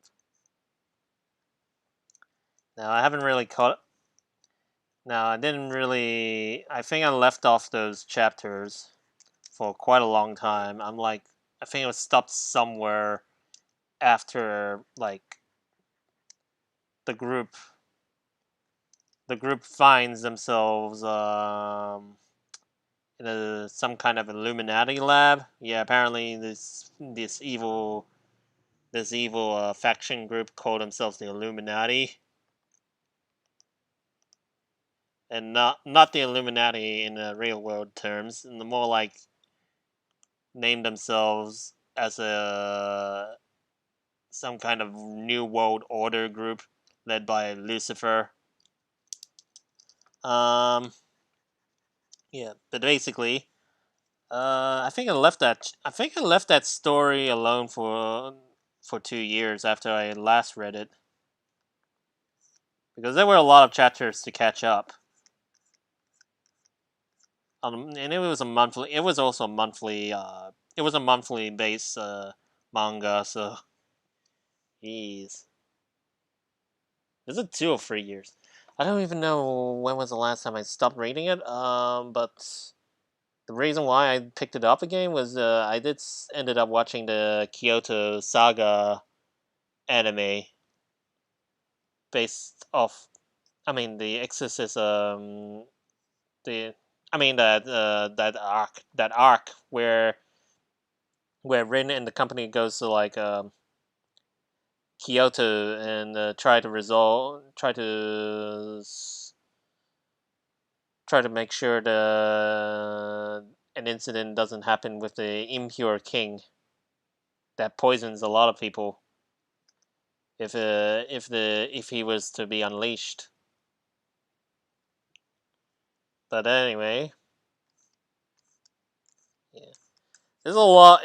Speaker 1: Now I haven't really caught. Now I didn't really. I think I left off those chapters for quite a long time. I think it was stopped somewhere after like the group the group finds themselves in some kind of Illuminati lab. Yeah, apparently this evil faction group called themselves the Illuminati, and not the Illuminati in real world terms, and the more like named themselves as a some kind of new world order group led by Lucifer. Um, yeah, but basically, I think I left that story alone for 2 years after I last read it because there were a lot of chapters to catch up. And it was a monthly. It was also a monthly. It was a monthly base manga. So, jeez, is it 2 or 3 years? I don't even know when was the last time I stopped reading it. But the reason why I picked it up again was I ended up watching the Kyoto Saga anime based off. I mean, the Exorcism. The I mean that arc where Rin and the company goes to like Kyoto and try to make sure an incident doesn't happen with the impure king that poisons a lot of people if he was to be unleashed. But anyway, yeah, there's a lot.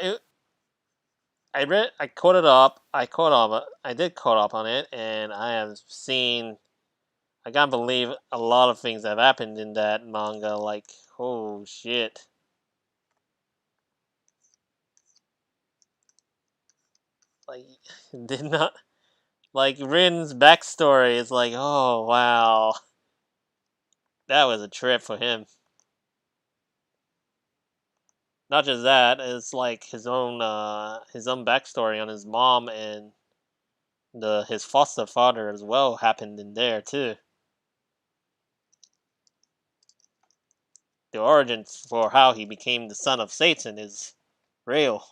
Speaker 1: I caught it up. I did caught up on it, and I have seen. I can't believe a lot of things have happened in that manga. Like, oh shit! Like, did not like Rin's backstory is like, oh wow, that was a trip for him. Not just that, it's like his own backstory on his mom and the his foster father as well happened in there too. The origin for how he became the son of Satan is real.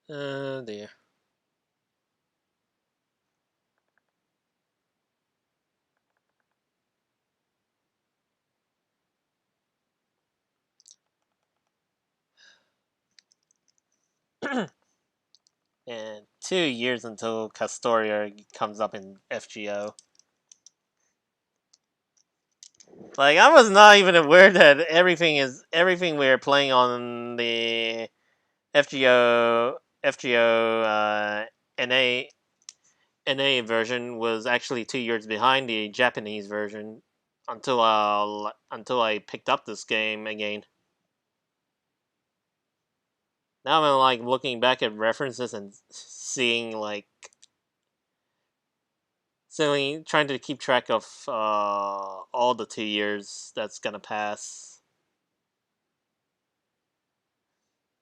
Speaker 1: Oh dear. And 2 years until Castoria comes up in FGO. Like I was not even aware that everything we are playing on the FGO NA NA version was actually 2 years behind the Japanese version until I picked up this game again. Now I'm like looking back at references and seeing like trying to keep track of all the 2 years that's gonna pass.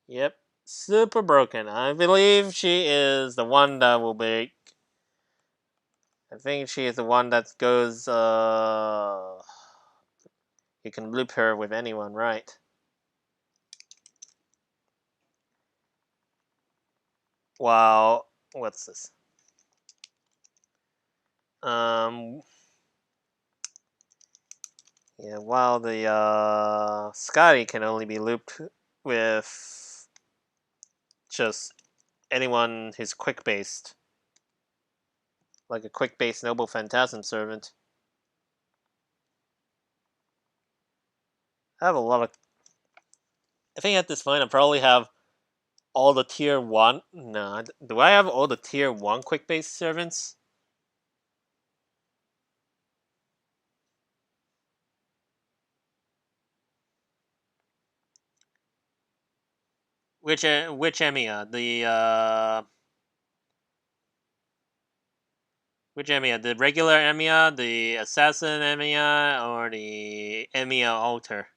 Speaker 1: Yep, super broken. I believe she is the one that will be. I think she is the one that goes. You can loop her with anyone, right? Wow, what's this? Um, Yeah, while the Scotty can only be looped with just anyone who's quick based, like a quick based Noble Phantasm Servant. I have a lot of. I think at this point I probably have all the tier 1. No, do I have all the tier 1 quick based servants? Which Emiya? Which Emiya? The regular Emiya, the assassin Emiya, or the Emiya altar?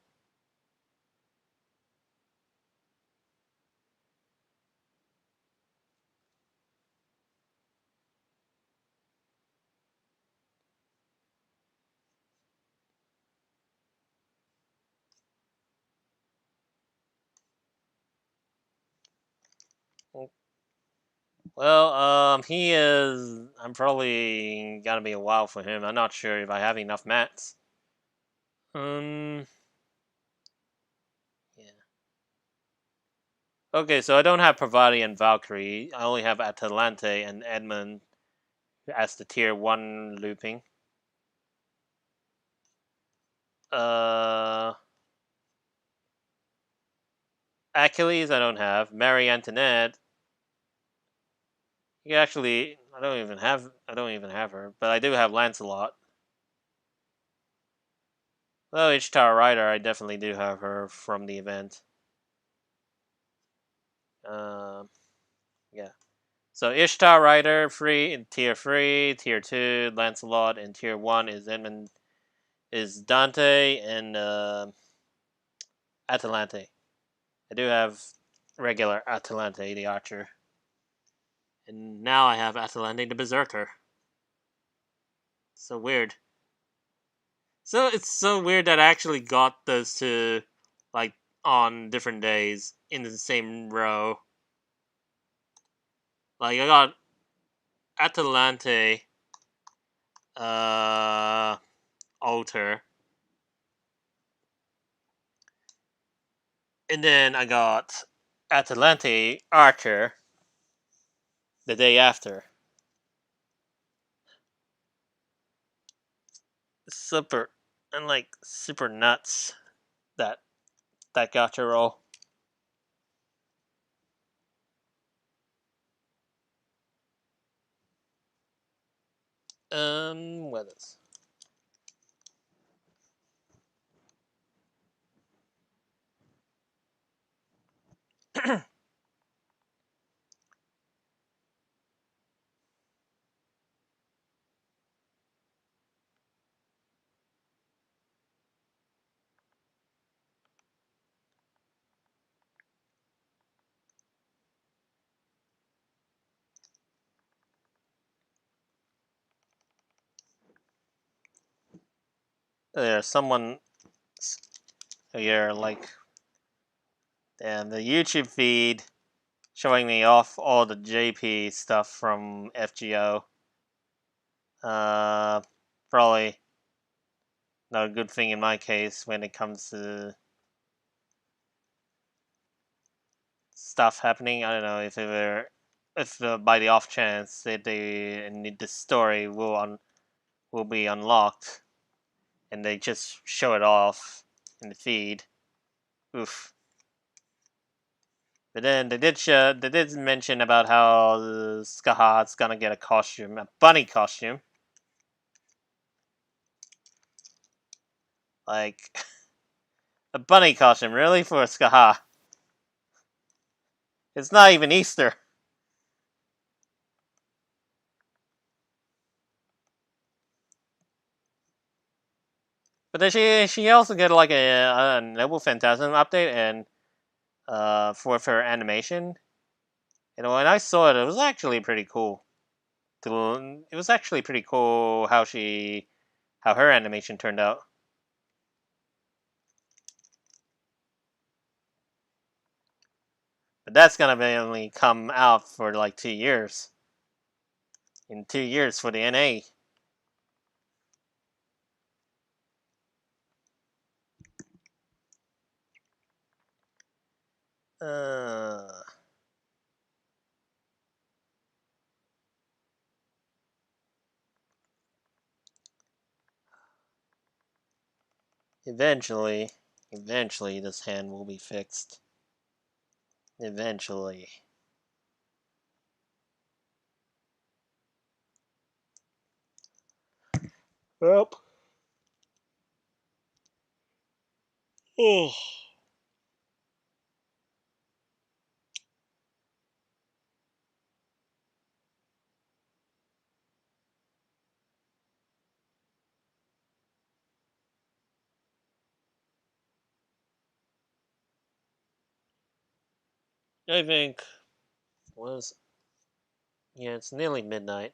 Speaker 1: Well, he is. I'm probably gonna be a while for him. I'm not sure if I have enough mats. Um, yeah. Okay, so I don't have Pravati and Valkyrie. I only have Atalante and Edmund as the tier 1 looping. Uh, Achilles, I don't have. Mary Antoinette. You actually, I don't even have. I don't even have her, but I do have Lancelot. Well, Ishtar Rider, I definitely do have her from the event. Um, yeah. So Ishtar Rider free in tier 3, tier 2 Lancelot, and tier 1 is Edmund, is Dante and Atalante. I do have regular Atalante the archer, and now I have Atalante the berserker. So weird. So it's so weird that I actually got those two, like, on different days in the same row. Like I got Atalante, uh, altar, and then I got Atalante Archer the day after. Super and like super nuts that that gotcha roll. What is? There's someone here like and the YouTube feed showing me off all the JP stuff from FGO. Uh, Probably not a good thing in my case when it comes to stuff happening. I don't know if ever, if by the off chance that they need the story will be unlocked, and they just show it off in the feed. Oof. But then they did mention about how Skahat's gonna get a costume, a bunny costume. Like a bunny costume, really, for Skaha? It's not even Easter. But then she also get like a Noble Phantasm update and for her animation. You know, when I saw it, it was actually pretty cool. It was actually pretty cool how her animation turned out. But that's gonna be only come out for like 2 years. In 2 years for the NA. Uh, eventually, eventually, this hand will be fixed. Eventually. Well. Oh. I think was yeah, it's nearly midnight.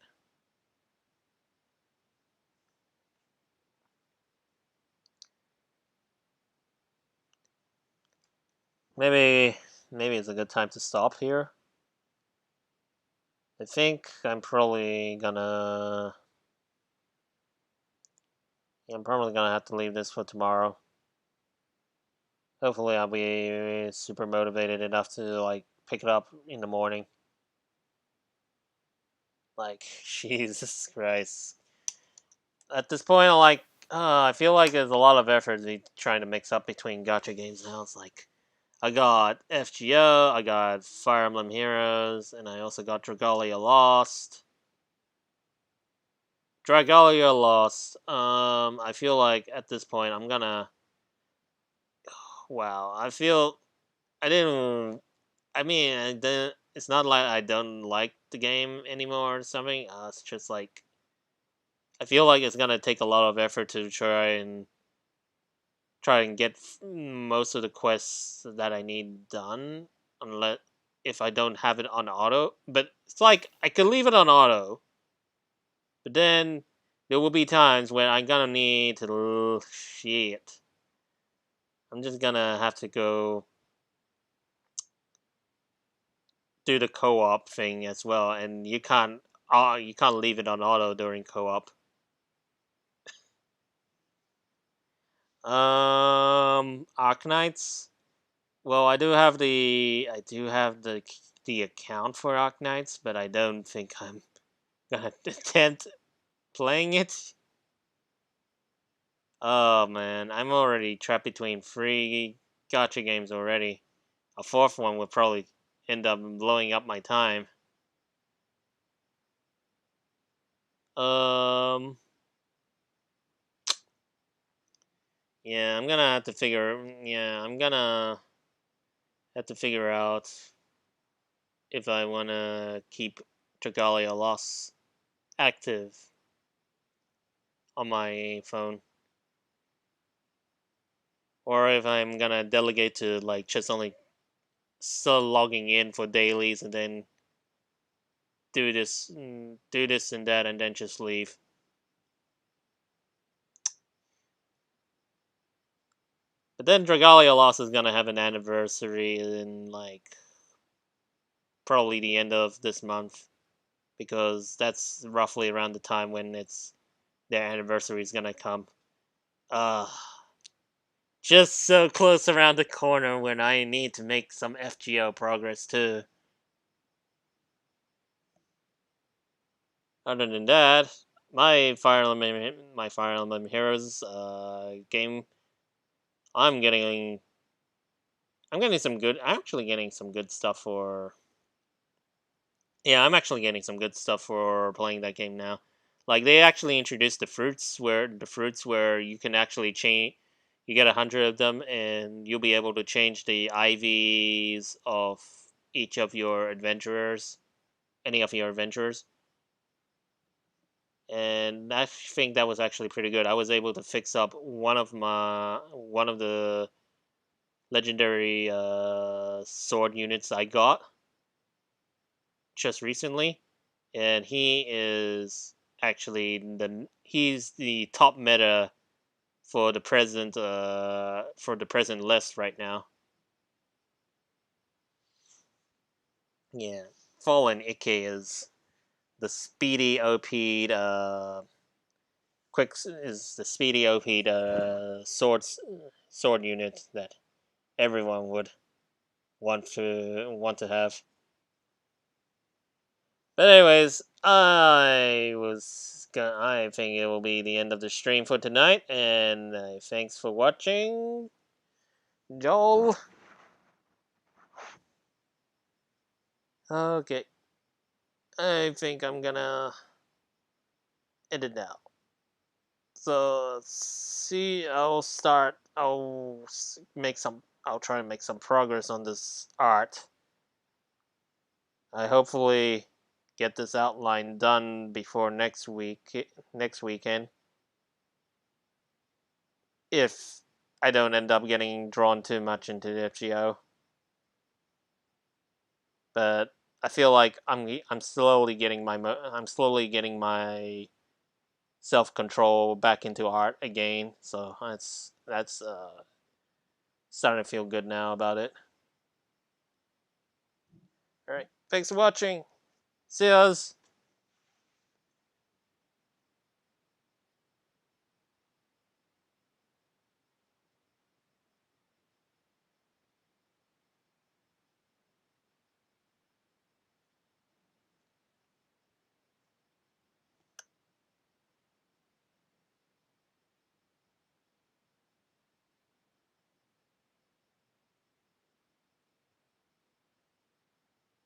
Speaker 1: Maybe maybe it's a good time to stop here. I think I'm probably gonna have to leave this for tomorrow. Hopefully I'll be super motivated enough to like pick it up in the morning. Like Jesus Christ. At this point I feel like there's a lot of effort trying to mix up between gotcha games now. It's like I got FGO, I got Fire Emblem Heroes, and I also got Dragalia Lost. Dragalia Lost. I feel like at this point I'm gonna. Wow, I feel I didn't. I mean, I didn't, it's not like I don't like the game anymore or something. It's just like I feel like it's gonna take a lot of effort to try and get most of the quests that I need done, unless if I don't have it on auto. But it's like I could leave it on auto, but then there will be times when I'm gonna need to shit. I'm just gonna have to go do the co-op thing as well, and you can't leave it on auto during co-op. Arknights. Well, I do have the account for Arknights, but I don't think I'm gonna attempt playing it. Oh man, I'm already trapped between three gotcha games already. A fourth one would probably end up blowing up my time. Um, yeah, I'm gonna have to figure. Yeah, I'm gonna have to figure out if I wanna keep Dragalia Lost active on my phone, or if I'm gonna delegate to like just only still logging in for dailies and then do this and that, and then just leave. But then Dragalia Lost is gonna have an anniversary in like probably the end of this month because that's roughly around the time when it's their anniversary is gonna come. Uh just so close around the corner when I need to make some FGO progress too. Other than that, my Fire Emblem Heroes game, I'm getting I'm getting some good. I'm actually getting some good stuff for. Yeah, I'm actually getting some good stuff for playing that game now. Like they actually introduced the fruits where you can actually change. You get 100 of them, and you'll be able to change the IVs of each of your adventurers, any of your adventurers. And I think that was actually pretty good. I was able to fix up one of the legendary sword units I got just recently, and he's the top meta for the present list right now. Yeah, Fallen Ike is the speedy OP'd is the speedy OP'd sword unit that everyone would want to have. But anyways, I think it will be the end of the stream for tonight, and thanks for watching, Joel. Okay, I think I'm gonna end it now. So see, I'll start. Make some. I'll try and make some progress on this art. I hopefully get this outline done before next weekend. If I don't end up getting drawn too much into the FGO, but I feel like I'm slowly getting my self control back into art again. So that's starting to feel good now about it. All right, thanks for watching. See yous.